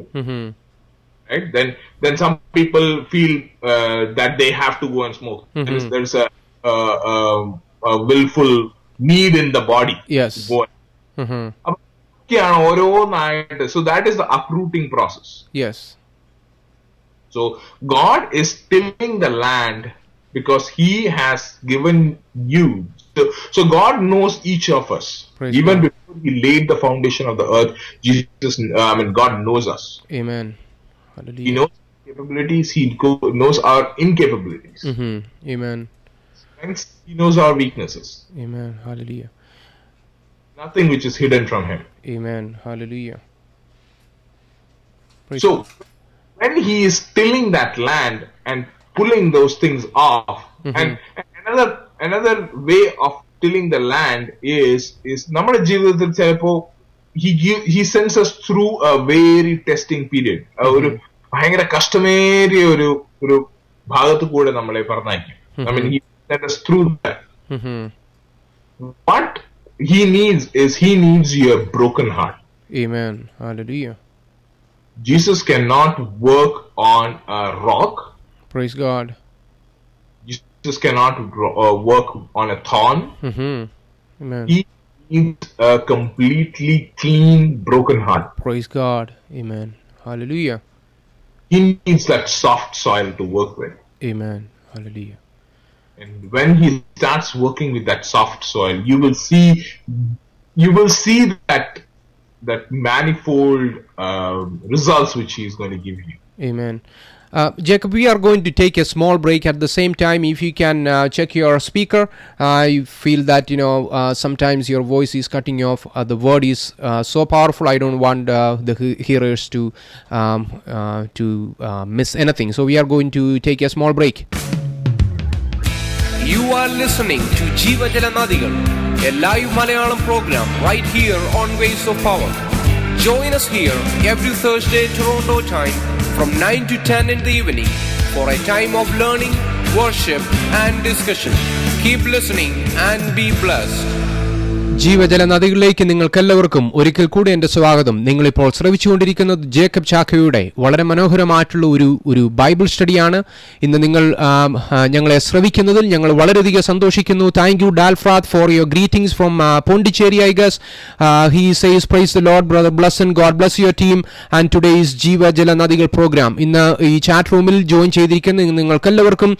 Right? Then some people feel that they have to go and smoke. There's a willful need in the body. Yes. To go. So that is the uprooting process. Yes. So God is tilling the land because He has given you. So God knows each of us. Praise Even God. before He laid the foundation of the earth, God knows us. Amen. He Hallelujah. knows our capabilities. He knows our incapabilities. Amen. Hence, He knows our weaknesses. Amen. Hallelujah. Nothing which is hidden from Him. Amen. Hallelujah. Praise So, God. when He is tilling that land and pulling those things off, and another way of tilling the land is നമ്മുടെ ജീവിതത്തിൽ ചിലപ്പോ he sends us through a very testing period. ഒരു ഭയങ്കര കഷ്ടമേറിയ ഒരു ഭാഗത്ത് കൂടെ നമ്മളെ പറഞ്ഞയക്കും. I mean, He sent us through that. What He needs your broken heart. Amen. Hallelujah. Jesus cannot work on a rock. Praise God. Jesus cannot work on a thorn. Amen. He needs a completely clean, broken heart. Praise God. Amen. Hallelujah. He needs that soft soil to work with. Amen. Hallelujah. And when He starts working with that soft soil, you will see that manifold results which He is going to give you. Amen. Jacob, we are going to take a small break. At the same time, if you can check your speaker, I feel that sometimes your voice is cutting off. The word is so powerful. I don't want the hearers to miss anything. So we are going to take a small break. You are listening to Jeevajala Nadigal, a live Malayalam program right here on Waves of Power. Join us here every Thursday Toronto time from 9 to 10 in the evening for a time of learning, worship and discussion. Keep listening and be blessed. ജീവജല നദികളിലേക്ക് നിങ്ങൾക്കെല്ലാവർക്കും ഒരിക്കൽ കൂടി എൻ്റെ സ്വാഗതം. നിങ്ങളിപ്പോൾ ശ്രവിച്ചുകൊണ്ടിരിക്കുന്നത് Jacob ചാക്കോയുടെ വളരെ മനോഹരമായിട്ടുള്ള ഒരു Bible സ്റ്റഡിയാണ്. ഇന്ന് നിങ്ങൾ ഞങ്ങളെ ശ്രവിക്കുന്നതിൽ ഞങ്ങൾ വളരെയധികം സന്തോഷിക്കുന്നു. Thank you Dalfrad for your greetings from Pondicherry I guess. He says praise the lord brother bless and god bless your team and today's ജീവജല നദികൾ പ്രോഗ്രാം. ഇന്ന് ഈ ചാറ്റ് റൂമിൽ ജോയിൻ ചെയ്തിരിക്കുന്ന നിങ്ങൾക്കെല്ലാവർക്കും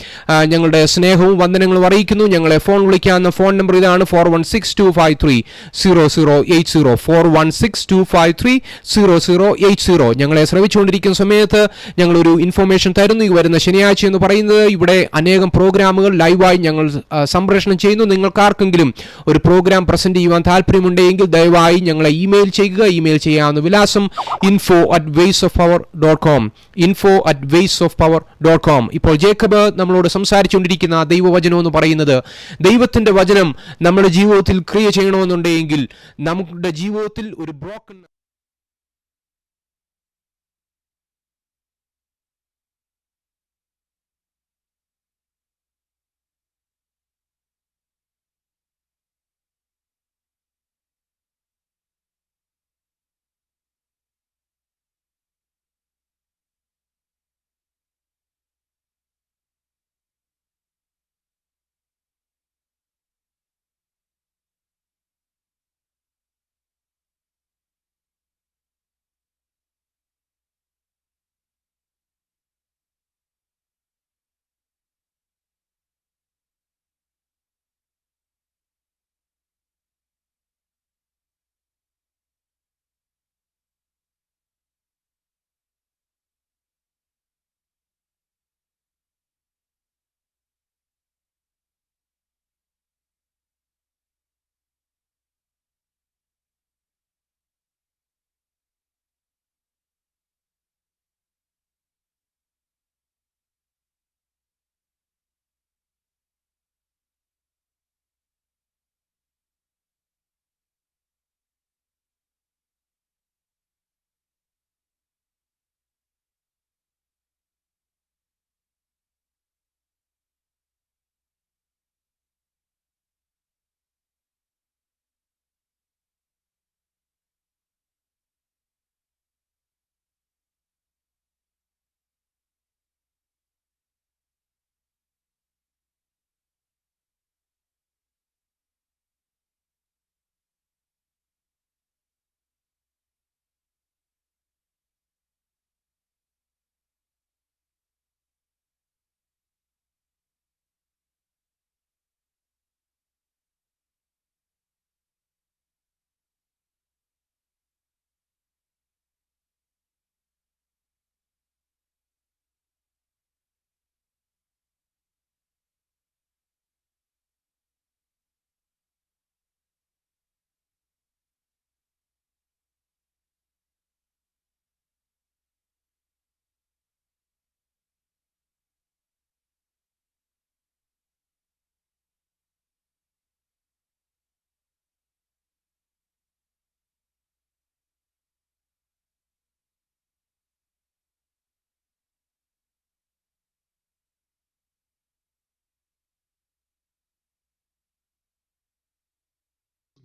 ഞങ്ങളുടെ സ്നേഹവും വന്ദനങ്ങളും അറിയിക്കുന്നു. ഞങ്ങളെ ഫോൺ വിളിക്കാവുന്ന ഫോൺ നമ്പർ ഇതാണ് 4162530080 4162530080. ഞങ്ങളെ ശ്രമിച്ചുകൊണ്ടിരിക്കുന്ന സമയത്ത് ഞങ്ങളൊരു ഇൻഫർമേഷൻ തരുന്നു. ഈ വരുന്ന ശനിയാഴ്ച എന്ന് പറയുന്നത് ഇവിടെ അനേകം പ്രോഗ്രാമുകൾ ലൈവായി ഞങ്ങൾ സംപ്രേഷണം ചെയ്യുന്നു. നിങ്ങൾക്കാർക്കെങ്കിലും ഒരു പ്രോഗ്രാം പ്രസന്റ് ചെയ്യുവാൻ താല്പര്യമുണ്ടെങ്കിൽ ദയവായി ഞങ്ങളെ ഇമെയിൽ ചെയ്യുക. ഇമെയിൽ ചെയ്യാവുന്ന വിലാസം info@waysofpower.com info@waysofpower.com. ഇപ്പോൾ ജേക്കബ് നമ്മളോട് സംസാരിച്ചുകൊണ്ടിരിക്കുന്ന ദൈവവചനം എന്ന് പറയുന്നത് ദൈവത്തിന്റെ വചനം നമ്മുടെ ജീവിതത്തിൽ ക്രിയ ചെയ്യണമെന്നുണ്ടെങ്കിൽ നമ്മുടെ ജീവിതത്തിൽ ഒരു broken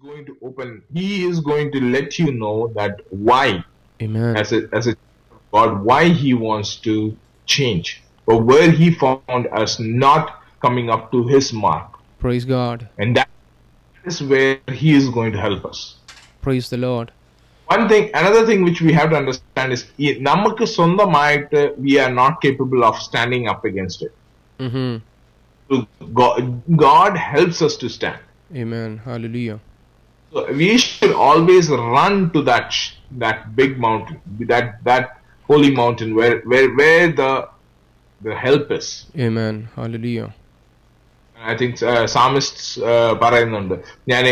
going to open. He is going to let you know that why, Amen. as a God, why He wants to change, or where He found us not coming up to His mark, Praise God. and that is where He is going to help us. Praise the Lord. Another thing which we have to understand is നമുക്ക് സ്വന്തമായിട്ട് we are not capable of standing up against it. Mm-hmm. So God helps us to stand. Amen. Hallelujah. So we should always run to that big mountain, that holy mountain where the help is. Amen. Hallelujah. I think psalmists പറയുന്നുണ്ട് ഞാൻ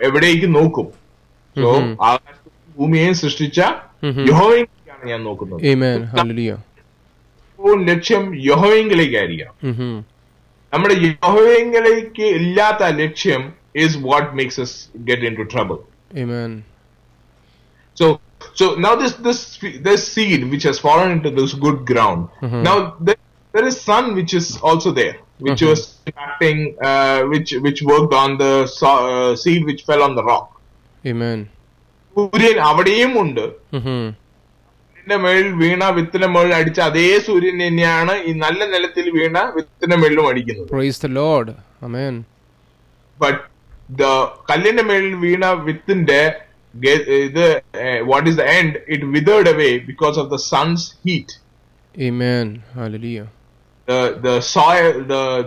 എവിടേക്ക് നോക്കും. So ഭൂമിയെ സൃഷ്ടിച്ച യഹോവയിലേക്കാണ് ഞാൻ നോക്കുന്നത്. Amen. Hallelujah. ലക്ഷ്യം യഹോവയിലേക്കായിരിക്കാം. Mm-hmm. നമ്മുടെ യഹോവയിലേക്ക് ഇല്ലാത്ത ലക്ഷ്യം is what makes us get into trouble. Amen. So now this seed which has fallen into this good ground. Now there is sun which is also there, which was impacting, which worked on the seed which fell on the rock. Amen. സൂര്യൻ അവിടെയും ഉണ്ട്. Mm-hmm. ഇതിന്റെ മേളിൽ വീണ വിത്തിന്റെ മേളിൽ അടിച്ച അതേ സൂര്യൻ തന്നെയാണ് ഈ നല്ല നിലത്തിൽ വീണ വിത്തിന്റെ മേളിലും അടിക്കുന്നത്. Praise the Lord. Amen. But the കല്ലിന്റെ മേളിൽ വീണ വിത്തിന്റെ ഇത് what is the end? It withered away because of the sun's heat. Amen. Hallelujah. The soil,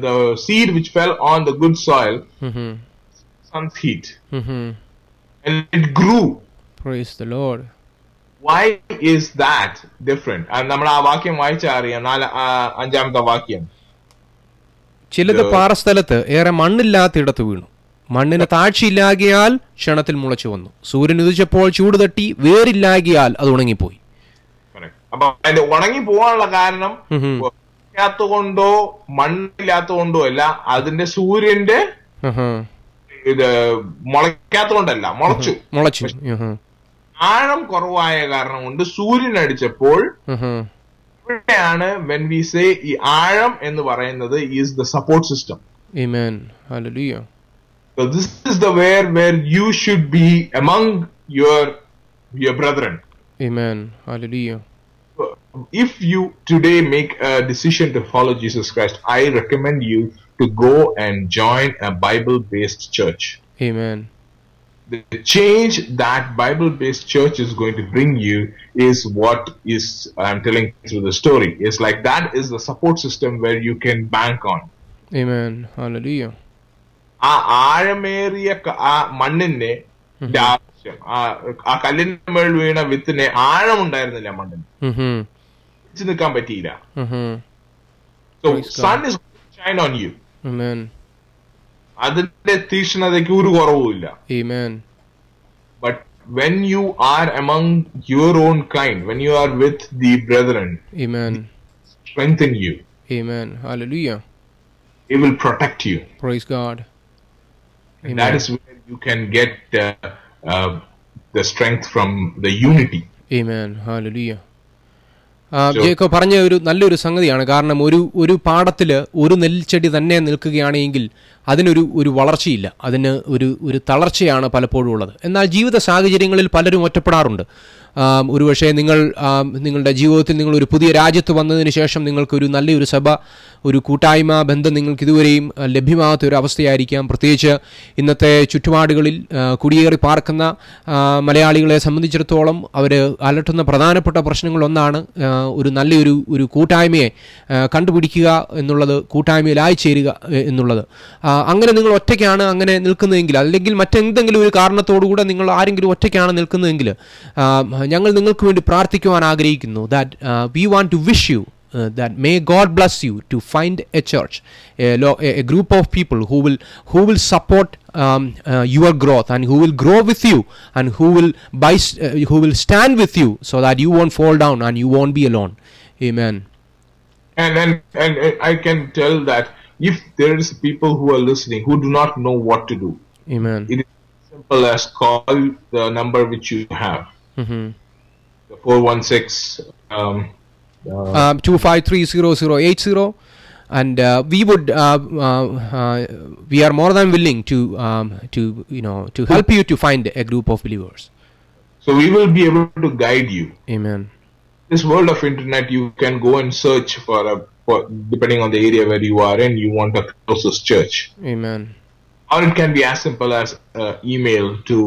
the seed which fell on the good soil, Mm-hmm. sun's heat, Mm-hmm. and it grew. Praise the Lord. Why is that different? നമ്മൾ ആ വാക്യം വായിച്ചാൽ അറിയാം. അഞ്ചാമത്തെ വാക്യം. ചിലത് പാറസ്ഥലത്ത് ഏറെ മണ്ണില്ലാത്തിടത്ത് വീണു. മണ്ണിന് താഴ്ചയില്ലാകിയാൽ ക്ഷണത്തിൽ മുളച്ചു വന്നു. സൂര്യൻ ഉദിച്ചപ്പോൾ ചൂട് തട്ടി വേരില്ലാകിയാൽ അത് ഉണങ്ങിപ്പോയി. അപ്പൊ അതിന്റെ ഉണങ്ങി പോകാനുള്ള കാരണം കൊണ്ടോ മണ്ണില്ലാത്തതുകൊണ്ടോ അല്ല, അതിന്റെ സൂര്യന്റെ ഇത് മുളയ്ക്കാത്തതുകൊണ്ടല്ല, മുളച്ചു. ആഴം കുറവായ കാരണം കൊണ്ട് സൂര്യൻ അടിച്ചപ്പോൾ ഇവിടെയാണ് when we say ഈ ആഴം എന്ന് പറയുന്നത് is the support system. Amen. Hallelujah. So this is the where you should be among your brethren. Amen. Hallelujah. If you today make a decision to follow Jesus Christ, I recommend you to go and join a Bible-based church. Amen. The change that Bible-based church is going to bring you is what is I'm telling through the story. It's like that is the support system where you can bank on. Amen. Hallelujah. ആ ആഴമേറിയ ആ മണ്ണിന്റെ ആവശ്യം, ആ കല്ലിന്റെ മേൽ വീണ വിത്തിന് ആഴമുണ്ടായിരുന്നില്ല മണ്ണിന്, പിടിച്ചു നിൽക്കാൻ പറ്റിയില്ല. So sun is going to shine on you. Amen. അതിന്റെ തീക്ഷ്ണതയ്ക്ക് ഒരു കുറവുമില്ല. Amen. But when you are among your own kind, when you are with the brethren, Amen. strengthen you. Amen. Hallelujah. It will protect you. Praise God. And that is where you can get the strength from the unity. Amen. Hallelujah. ജേക്കോ പറഞ്ഞ ഒരു നല്ലൊരു സംഗതിയാണ്. കാരണം ഒരു പാടത്തിൽ ഒരു നെൽച്ചെടി തന്നെ നിൽക്കുകയാണെങ്കിൽ അതിനൊരു വളർച്ചയില്ല, അതിന് ഒരു തളർച്ചയാണ് പലപ്പോഴും ഉള്ളത്. എന്നാൽ ജീവിത സാഹചര്യങ്ങളിൽ പലരും ഒറ്റപ്പെടാറുണ്ട്. ഒരുപക്ഷെ നിങ്ങളുടെ ജീവിതത്തിൽ നിങ്ങളൊരു പുതിയ രാജ്യത്ത് വന്നതിന് ശേഷം നിങ്ങൾക്കൊരു നല്ലൊരു സഭ, ഒരു കൂട്ടായ്മ ബന്ധം നിങ്ങൾക്ക് ഇതുവരെയും ലഭ്യമാകാത്ത ഒരു അവസ്ഥയായിരിക്കാം. പ്രത്യേകിച്ച് ഇന്നത്തെ ചുറ്റുപാടുകളിൽ കുടിയേറി പാർക്കുന്ന മലയാളികളെ സംബന്ധിച്ചിടത്തോളം അവർ അലട്ടുന്ന പ്രധാനപ്പെട്ട പ്രശ്നങ്ങളൊന്നാണ് ഒരു നല്ലൊരു കൂട്ടായ്മയെ കണ്ടുപിടിക്കുക എന്നുള്ളത്, കൂട്ടായ്മയിലായി ചേരുക എന്നുള്ളത്. അങ്ങനെ നിങ്ങൾ ഒറ്റയ്ക്കാണ് അങ്ങനെ നിൽക്കുന്നതെങ്കിൽ, അല്ലെങ്കിൽ മറ്റെന്തെങ്കിലും ഒരു കാരണത്തോടുകൂടെ നിങ്ങൾ ആരെങ്കിലും ഒറ്റയ്ക്കാണ് നിൽക്കുന്നതെങ്കിൽ ഞങ്ങൾ നിങ്ങൾക്ക് വേണ്ടി പ്രാർത്ഥിക്കുവാൻ ആഗ്രഹിക്കുന്നു. That we want to wish you that may God bless you to find a church, a group of people who will support your growth, and who will grow with you, and who will stand with you, so that you won't fall down and you won't be alone. Amen. And I can tell that if there is people who are listening who do not know what to do, Amen, it is simple as call the number which you have, the 416 2530080. and we are more than willing to to help you to find a group of believers. So we will be able to guide you. Amen. This world of internet, you can go and search for depending on the area where you are in, you want a closest church. Amen. Or it can be as simple as email to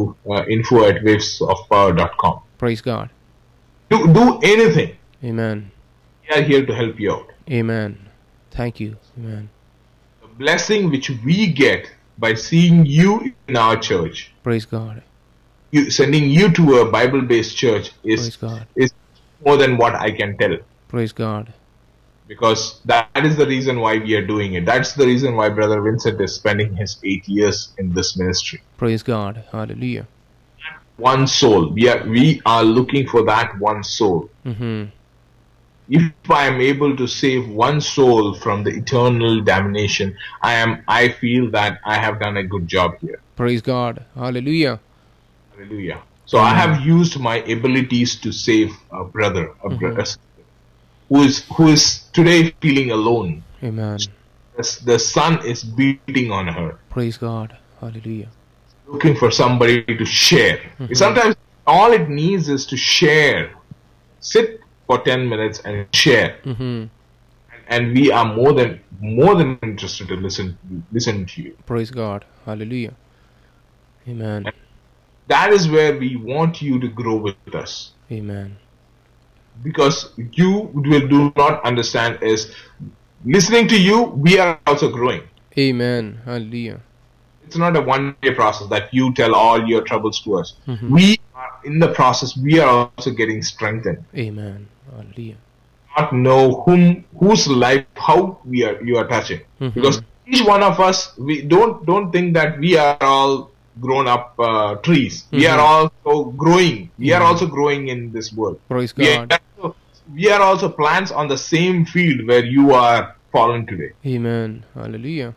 info@wavesofpower.com. Praise God. Do anything. Amen. We are here to help you out. Amen. Thank you. Amen. The blessing which we get by seeing you in our church, Praise God. sending you to a Bible-based church Praise is God. more than what I can tell. Praise God. Because that is the reason why we are doing it. That's the reason why Brother Vincent is spending his 8 years in this ministry. Praise God. Hallelujah. One soul. We are looking for that one soul. Mm-hmm. If I am able to save one soul from the eternal damnation, I feel that I have done a good job here. Praise God. Hallelujah. Hallelujah. So I have used my abilities to save a brother, who is today feeling alone. Amen. The sun is beating on her, Praise God. Hallelujah. looking for somebody to share. Sometimes all it needs is to share. Sit for 10 minutes and share. Mm-hmm. And we are more than interested to listen to you. Praise God. Hallelujah. Amen. That is where we want you to grow with us. Amen. Because you will do not understand is listening to you, we are also growing. Amen. Hallelujah. It's not a one-day process that you tell all your troubles to us. Mm-hmm. We are in the process, we are also getting strengthened. Amen. Hallelujah. Not know whose life, how you are touching. Mm-hmm. Because each one of us, we don't think that we are all grown up trees. We are also growing. We are also growing in this world. Praise We God. are also plants on the same field where you are fallen today. Amen. Hallelujah.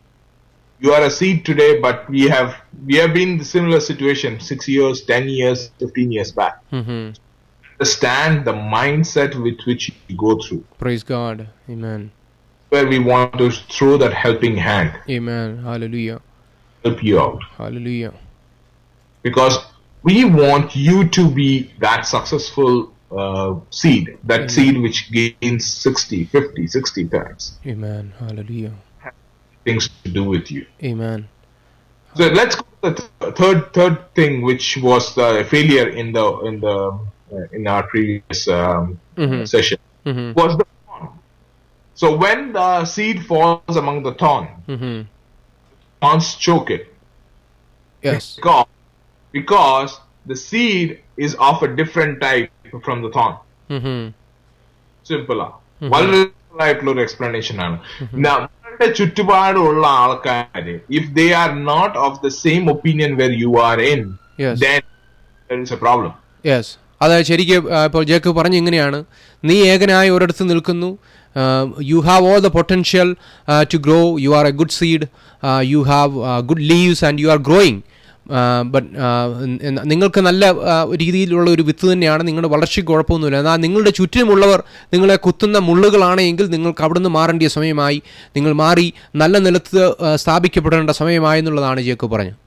You are a seed today, but we have been in a similar situation 6 years, 10 years, 15 years back. Mm-hmm. Understand the mindset with which you go through. Praise God. Amen. Where we want to throw that helping hand, Amen. Hallelujah. help you out. Hallelujah. Because we want you to be that successful seed, that seed which gains 60, 50, 60 times. Amen. Hallelujah. Things to do with you. Amen. So let's go to the third thing, which was the failure in our previous session, was the thorn. So when the seed falls among the thorn, thorns choke it. Yes. Because the seed is of a different type from the thorn. Simple. വളരെ simple ആയിട്ടുള്ള ഒരു explanation ആണ്. നമ്മളുടെ ചുറ്റുപാടുള്ള ആൾക്കാര്, if they are not of the same opinion where you are in, Yes. then there is a problem. Yes, അതായത് ശരിക്കും ഇപ്പോൾ Jacob പറഞ്ഞ ഇങ്ങനെയാണ്, നീ ഏകനായി ഒരിടത്ത് നിൽക്കുന്നു, you have all the potential to grow, you are a good seed, you have good leaves and you are growing, but നിങ്ങൾക്ക് നല്ല രീതിയിലുള്ള ഒരു വിത്ത് തന്നെയാണ്, നിങ്ങളുടെ വളർച്ചയ്ക്ക് കുഴപ്പമൊന്നുമില്ല. എന്നാൽ നിങ്ങളുടെ ചുറ്റിനുമുള്ളവർ നിങ്ങളെ കുത്തുന്ന മുള്ളുകളാണെങ്കിൽ നിങ്ങൾക്ക് അവിടുന്ന് മാറേണ്ട സമയമായി, നിങ്ങൾ മാറി നല്ല നിലത്ത് സ്ഥാപിക്കപ്പെടേണ്ട സമയമായി എന്നുള്ളതാണ് ജേക്കബ് പറഞ്ഞത്.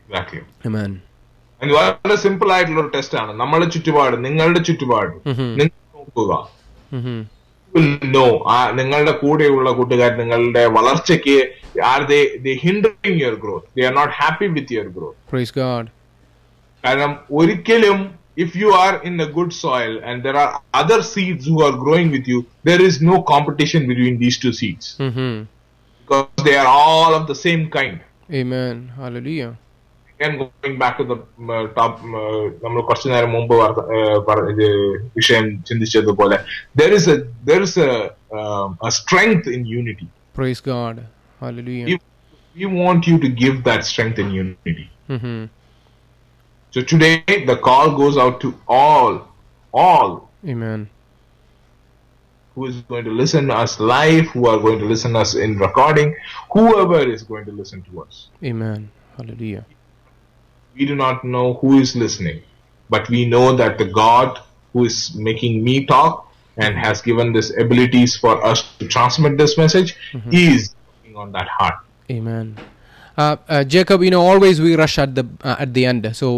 Exactly. ആമേൻ. വളരെ സിമ്പിൾ ആയിട്ടുള്ള ഒരു ടെസ്റ്റ് ആണ്. നമ്മുടെ ചുറ്റുപാട്, നിങ്ങളുടെ ചുറ്റുപാട് നിങ്ങൾ നോക്കുക. നിങ്ങളുടെ കൂടെയുള്ള കൂട്ടുകാർ നിങ്ങളുടെ വളർച്ചയ്ക്ക് they hindering your growth. They are not happy with your growth. Praise God. കാരണം ഒരിക്കലും if you are in a good soil and there are other seeds who are growing with you, there is no competition between these two seeds. Because they are all of the same kind. Amen. Hallelujah. Again, going back to the top, നമ്മൾ കുറച്ചു നേരം മുമ്പ് വിഷയം ചിന്തിച്ചതുപോലെ, there is a strength in unity. Praise God. Hallelujah. We want you to give that strength in unity. So today the call goes out to all Amen. who is going to listen to us live, who are going to listen to us in recording, whoever is going to listen to us. Amen. Hallelujah. We do not know who is listening, but we know that the God who is making me talk and has given this abilities for us to transmit this message, He is working on that heart. Amen. Jacob, always we rush at the end. So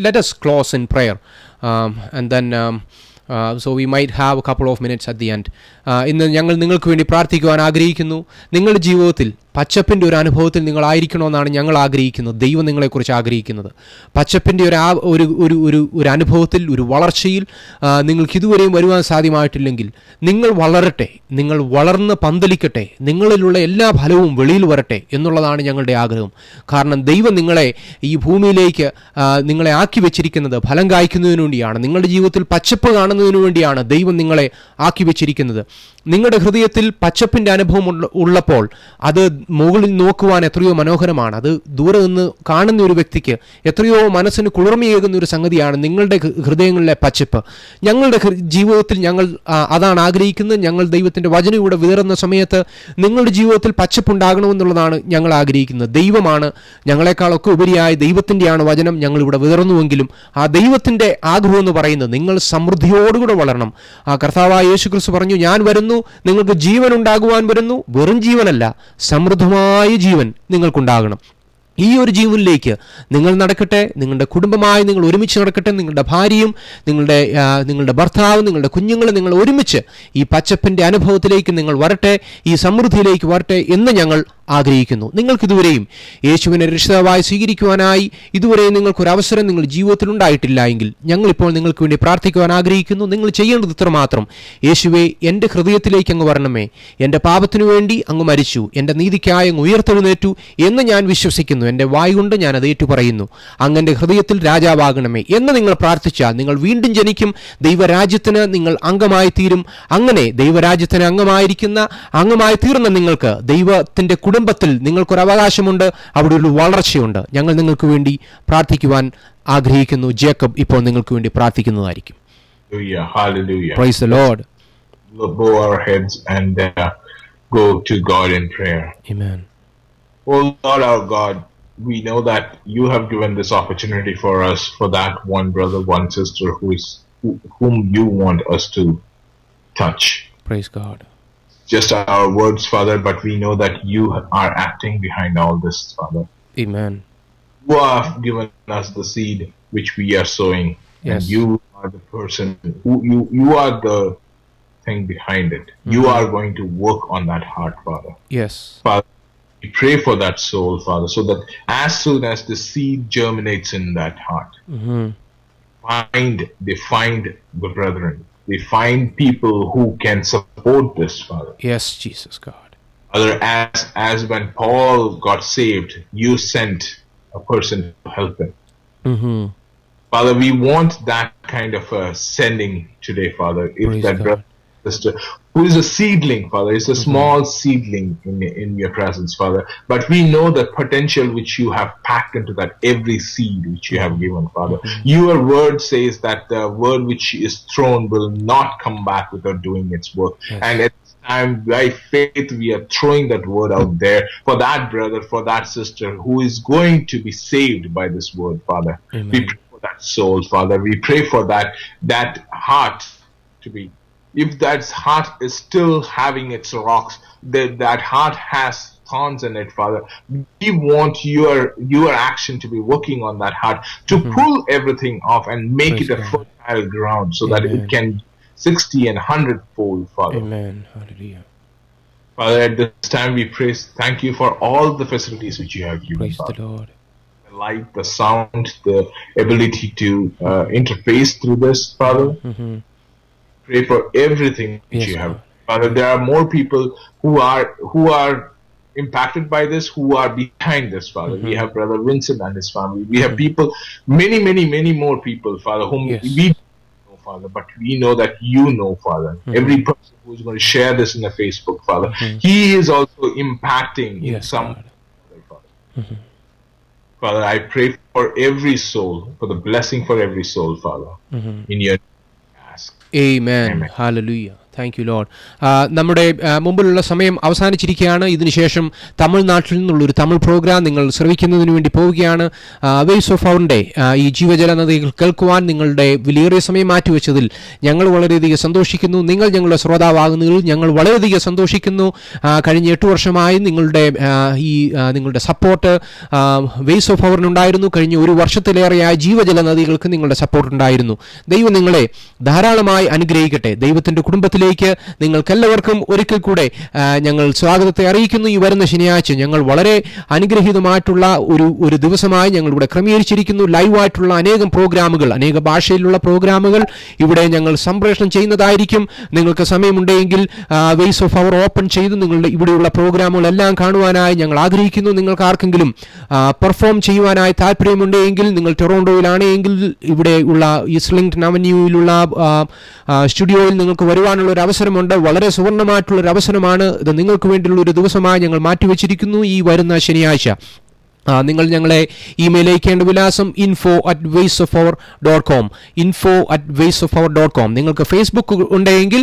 let us close in prayer, and then so we might have a couple of minutes at the end. ഇന്ന് ഞങ്ങൾ നിങ്ങൾക്ക് വേണ്ടി പ്രാർത്ഥിക്കുവാൻ ആഗ്രഹിക്കുന്നു. നിങ്ങളുടെ ജീവിതത്തിൽ പച്ചപ്പിൻ്റെ ഒരു അനുഭവത്തിൽ നിങ്ങളായിരിക്കണമെന്നാണ് ഞങ്ങൾ ആഗ്രഹിക്കുന്നത്. ദൈവം നിങ്ങളെക്കുറിച്ച് ആഗ്രഹിക്കുന്നത് പച്ചപ്പിൻ്റെ ഒരു അനുഭവത്തിൽ, ഒരു വളർച്ചയിൽ നിങ്ങൾക്ക് ഇതുവരെയും വരുവാൻ സാധ്യമായിട്ടില്ലെങ്കിൽ നിങ്ങൾ വളരട്ടെ, നിങ്ങൾ വളർന്ന് പന്തലിക്കട്ടെ, നിങ്ങളിലുള്ള എല്ലാ ഫലവും വെളിയിൽ വരട്ടെ എന്നുള്ളതാണ് ഞങ്ങളുടെ ആഗ്രഹം. കാരണം ദൈവം നിങ്ങളെ ഈ ഭൂമിയിലേക്ക് നിങ്ങളെ ആക്കി വെച്ചിരിക്കുന്നത് ഫലം കായ്ക്കുന്നതിനു വേണ്ടിയാണ്. നിങ്ങളുടെ ജീവിതത്തിൽ പച്ചപ്പ് കാണുന്നതിനു വേണ്ടിയാണ് ദൈവം നിങ്ങളെ ആക്കി വെച്ചിരിക്കുന്നത്. നിങ്ങളുടെ ഹൃദയത്തിൽ പച്ചപ്പിൻ്റെ അനുഭവം ഉള്ളപ്പോൾ അത് മുകളിൽ നോക്കുവാൻ എത്രയോ മനോഹരമാണ്. അത് ദൂരെ നിന്ന് കാണുന്ന ഒരു വ്യക്തിക്ക് എത്രയോ മനസ്സിന് കുളിർമയേകുന്ന ഒരു സംഗതിയാണ് നിങ്ങളുടെ ഹൃദയങ്ങളിലെ പച്ചപ്പ്. ഞങ്ങളുടെ ജീവിതത്തിൽ ഞങ്ങൾ അതാണ് ആഗ്രഹിക്കുന്നത്. ഞങ്ങൾ ദൈവത്തിൻ്റെ വചനം ഇവിടെ വിതറുന്ന സമയത്ത് നിങ്ങളുടെ ജീവിതത്തിൽ പച്ചപ്പുണ്ടാകണമെന്നുള്ളതാണ് ഞങ്ങൾ ആഗ്രഹിക്കുന്നത്. ദൈവമാണ് ഞങ്ങളെക്കാളൊക്കെ ഉപരിയായ ദൈവത്തിൻ്റെയാണ് വചനം ഞങ്ങൾ ഇവിടെ വിതറുന്നുവെങ്കിലും ആ ദൈവത്തിൻ്റെ ആഗ്രഹം എന്ന് പറയുന്നത് നിങ്ങൾ സമൃദ്ധിയോടുകൂടെ വളരണം. ആ കർത്താവായ യേശുക്രിസ്തു പറഞ്ഞു, ഞാൻ വരുന്നു, നിങ്ങൾക്ക് ജീവൻ ഉണ്ടാകുവാൻ വരുന്നു. വെറും ജീവനല്ല, സമൃദ്ധമായ ജീവൻ നിങ്ങൾക്കുണ്ടാകണം. ഈ ഒരു ജീവനിലേക്ക് നിങ്ങൾ നടക്കട്ടെ. നിങ്ങളുടെ കുടുംബമായി നിങ്ങൾ ഒരുമിച്ച് നടക്കട്ടെ. നിങ്ങളുടെ ഭാര്യയും നിങ്ങളുടെ ഭർത്താവും നിങ്ങളുടെ കുഞ്ഞുങ്ങളും നിങ്ങൾ ഒരുമിച്ച് ഈ പച്ചപ്പിൻ്റെ അനുഭവത്തിലേക്ക് നിങ്ങൾ വരട്ടെ, ഈ സമൃദ്ധിയിലേക്ക് വരട്ടെ എന്ന് ഞങ്ങൾ ആഗ്രഹിക്കുന്നു. നിങ്ങൾക്കിതുവരെയും യേശുവിനെ രക്ഷിതാവായി സ്വീകരിക്കുവാനായി ഇതുവരെയും നിങ്ങൾക്കൊരവസരം നിങ്ങളുടെ ജീവിതത്തിൽ ഉണ്ടായിട്ടില്ല എങ്കിൽ ഞങ്ങളിപ്പോൾ നിങ്ങൾക്ക് വേണ്ടി പ്രാർത്ഥിക്കുവാൻ ആഗ്രഹിക്കുന്നു. നിങ്ങൾ ചെയ്യേണ്ടത് ഇത്രമാത്രം: യേശുവേ, എൻ്റെ ഹൃദയത്തിലേക്ക് അങ്ങ് വരണമേ. എൻ്റെ പാപത്തിനു വേണ്ടി അങ്ങ് മരിച്ചു, എൻ്റെ നീതിക്കായി അങ്ങ് ഉയർത്തെഴുന്നേറ്റു എന്ന് ഞാൻ വിശ്വസിക്കുന്നു. എൻ്റെ വായ് കൊണ്ട് ഞാൻ അത് ഏറ്റുപറയുന്നു. അങ്ങൻ്റെ ഹൃദയത്തിൽ രാജാവാകണമേ എന്ന് നിങ്ങൾ പ്രാർത്ഥിച്ചാൽ നിങ്ങൾ വീണ്ടും ജനിക്കും. ദൈവരാജ്യത്തിന് നിങ്ങൾ അംഗമായി തീരും. അങ്ങനെ ദൈവരാജ്യത്തിന് അംഗമായി തീർന്ന നിങ്ങൾക്ക് ദൈവത്തിൻ്റെ കുടുംബത്തിൽ നിങ്ങൾക്കൊരവകാശമുണ്ട്, അവിടെ ഒരു വളർച്ചയുണ്ട്. ഞങ്ങൾ നിങ്ങൾക്ക് വേണ്ടി പ്രാർത്ഥിക്കുവാൻ ആഗ്രഹിക്കുന്നു. ജേക്കബ് ഇപ്പോൾ നിങ്ങൾക്ക് വേണ്ടി പ്രാർത്ഥിക്കുന്നതായിരിക്കും. Hallelujah. Praise the Lord. Bow our heads and go to God in prayer. Amen. Oh Lord our God, we know that you have given this opportunity for us, for that one brother, one sister whom you want us to touch. Praise God. Just our words, Father, but we know that you are acting behind all this, Father. Amen. You have given us the seed which we are sowing. Yes. And you are the person who you are the thing behind it. You are going to work on that heart, Father. Yes. Father, we pray for that soul, Father, so that as soon as the seed germinates in that heart, they find the brethren. They find people who can support this, Father. Yes, Jesus God. Father, as when Paul got saved, you sent a person to help him. Father, we want that kind of a sending today, Father. If Praise that God. brother, sister, who is a seedling, Father, is a small seedling in your presence, Father. But we know the potential which you have packed into that every seed which you have given, Father. Your word says that the word which is thrown will not come back without doing its work. Yes. And at this time, by faith, we are throwing that word out there for that brother, for that sister who is going to be saved by this word, Father. Amen. We pray for that soul, Father. We pray for that heart to be. If that heart is still having its rocks, that heart has thorns in it, Father. We want your action to be working on that heart to pull everything off and make Praise it a God. fertile ground so that it Amen. can 60 and 100-fold, Father. Amen. Hallelujah. Father, at this time we praise, thank you for all the facilities which you have given, Praise the Father. Lord. The light, the sound, the ability to interface through this, Father. Pray for everything which Yes, you have. Lord. Father, there are more people who are impacted by this, who are behind this, Father. We have Brother Vincent and his family. We have people, many more people, Father, whom Yes. we don't know, Father, but we know that you know, Father. Every person who is going to share this in the Facebook, Father, he is also impacting in Yes, some God. way, Father. Father, I pray for every soul, for the blessing for every soul, Father. In your ask. Amen. Amen. Hallelujah. Thank you Lord. നമ്മുടെ മുമ്പിലുള്ള സമയം അവസാനിച്ചിരിക്കുകയാണ്. ഇതിനുശേഷം തമിഴ്നാട്ടിൽ നിന്നുള്ളൊരു Tamil programme നിങ്ങൾ ശ്രവിക്കുന്നതിന് വേണ്ടി പോവുകയാണ്. Ways of പവറിൻ്റെ ഈ ജീവജല നദികൾ കേൾക്കുവാൻ നിങ്ങളുടെ വിലയേറിയ സമയം മാറ്റിവെച്ചതിൽ ഞങ്ങൾ വളരെയധികം സന്തോഷിക്കുന്നു. നിങ്ങൾ ഞങ്ങളുടെ ശ്രോതാവാകുന്നതിൽ ഞങ്ങൾ വളരെയധികം സന്തോഷിക്കുന്നു. കഴിഞ്ഞ 8 വർഷമായി നിങ്ങളുടെ സപ്പോർട്ട് വേസ് ഓഫ് പവറിനുണ്ടായിരുന്നു. കഴിഞ്ഞ 1 വർഷത്തിലേറെയായി ജീവജല നദികൾക്ക് നിങ്ങളുടെ സപ്പോർട്ട് ഉണ്ടായിരുന്നു. ദൈവം നിങ്ങളെ ധാരാളമായി അനുഗ്രഹിക്കട്ടെ. ദൈവത്തിൻ്റെ കുടുംബത്തിലേക്ക് നിങ്ങൾക്കെല്ലാവർക്കും ഒരിക്കൽ കൂടെ ഞങ്ങൾ സ്വാഗതത്തെ അറിയിക്കുന്നു. ഈ വരുന്ന ശനിയാഴ്ച ഞങ്ങൾ വളരെ അനുഗ്രഹീതമായിട്ടുള്ള ഒരു ദിവസമായി ഞങ്ങൾ ഇവിടെ ക്രമീകരിച്ചിരിക്കുന്നു. ലൈവായിട്ടുള്ള അനേകം പ്രോഗ്രാമുകൾ, അനേക ഭാഷയിലുള്ള പ്രോഗ്രാമുകൾ ഇവിടെ ഞങ്ങൾ സംപ്രേഷണം ചെയ്യുന്നതായിരിക്കും. നിങ്ങൾക്ക് സമയമുണ്ടെങ്കിൽ വേസ് ഓഫ് പവർ ഓപ്പൺ ചെയ്ത് നിങ്ങളുടെ ഇവിടെയുള്ള പ്രോഗ്രാമുകളെല്ലാം കാണുവാനായി ഞങ്ങൾ ആഗ്രഹിക്കുന്നു. നിങ്ങൾക്ക് ആർക്കെങ്കിലും പെർഫോം ചെയ്യുവാനായി താല്പര്യമുണ്ടെങ്കിൽ, നിങ്ങൾ ടൊറോണ്ടോയിലാണെങ്കിൽ ഇവിടെയുള്ള ഈ സ്ലിങ്ടൺ അവന്യൂയിലുള്ള സ്റ്റുഡിയോയിൽ നിങ്ങൾക്ക് വരുവാനുള്ള ഒരു അവസരമുണ്ട്. വളരെ സുവർണമായിട്ടുള്ളൊരു അവസരമാണ് ഇത്. നിങ്ങൾക്ക് വേണ്ടിയുള്ള ഒരു ദിവസമായി ഞങ്ങൾ മാറ്റിവെച്ചിരിക്കുന്നു ഈ വരുന്ന ശനിയാഴ്ച. നിങ്ങൾ ഞങ്ങളെ ഇമെയിൽ അയക്കേണ്ട വിലാസം info@waysofpower.com, info@waysofpower.com. നിങ്ങൾക്ക് ഫേസ്ബുക്ക് ഉണ്ടെങ്കിൽ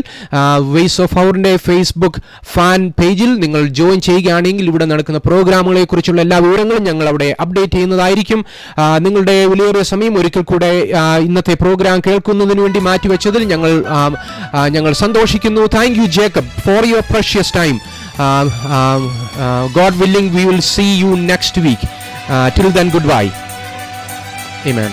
വേസ് ഓഫ് പവറിൻ്റെ ഫേസ്ബുക്ക് ഫാൻ പേജിൽ നിങ്ങൾ ജോയിൻ ചെയ്യുകയാണെങ്കിൽ ഇവിടെ നടക്കുന്ന പ്രോഗ്രാമുകളെ കുറിച്ചുള്ള എല്ലാ വിവരങ്ങളും ഞങ്ങൾ അവിടെ അപ്ഡേറ്റ് ചെയ്യുന്നതായിരിക്കും. നിങ്ങളുടെ വിലയേറിയ സമയം ഒരിക്കൽ കൂടെ ഇന്നത്തെ പ്രോഗ്രാം കേൾക്കുന്നതിന് വേണ്ടി മാറ്റിവെച്ചതിൽ ഞങ്ങൾ സന്തോഷിക്കുന്നു. Thank U Jacob for your precious time. God willing, we will see you next week. Till then, goodbye. Amen.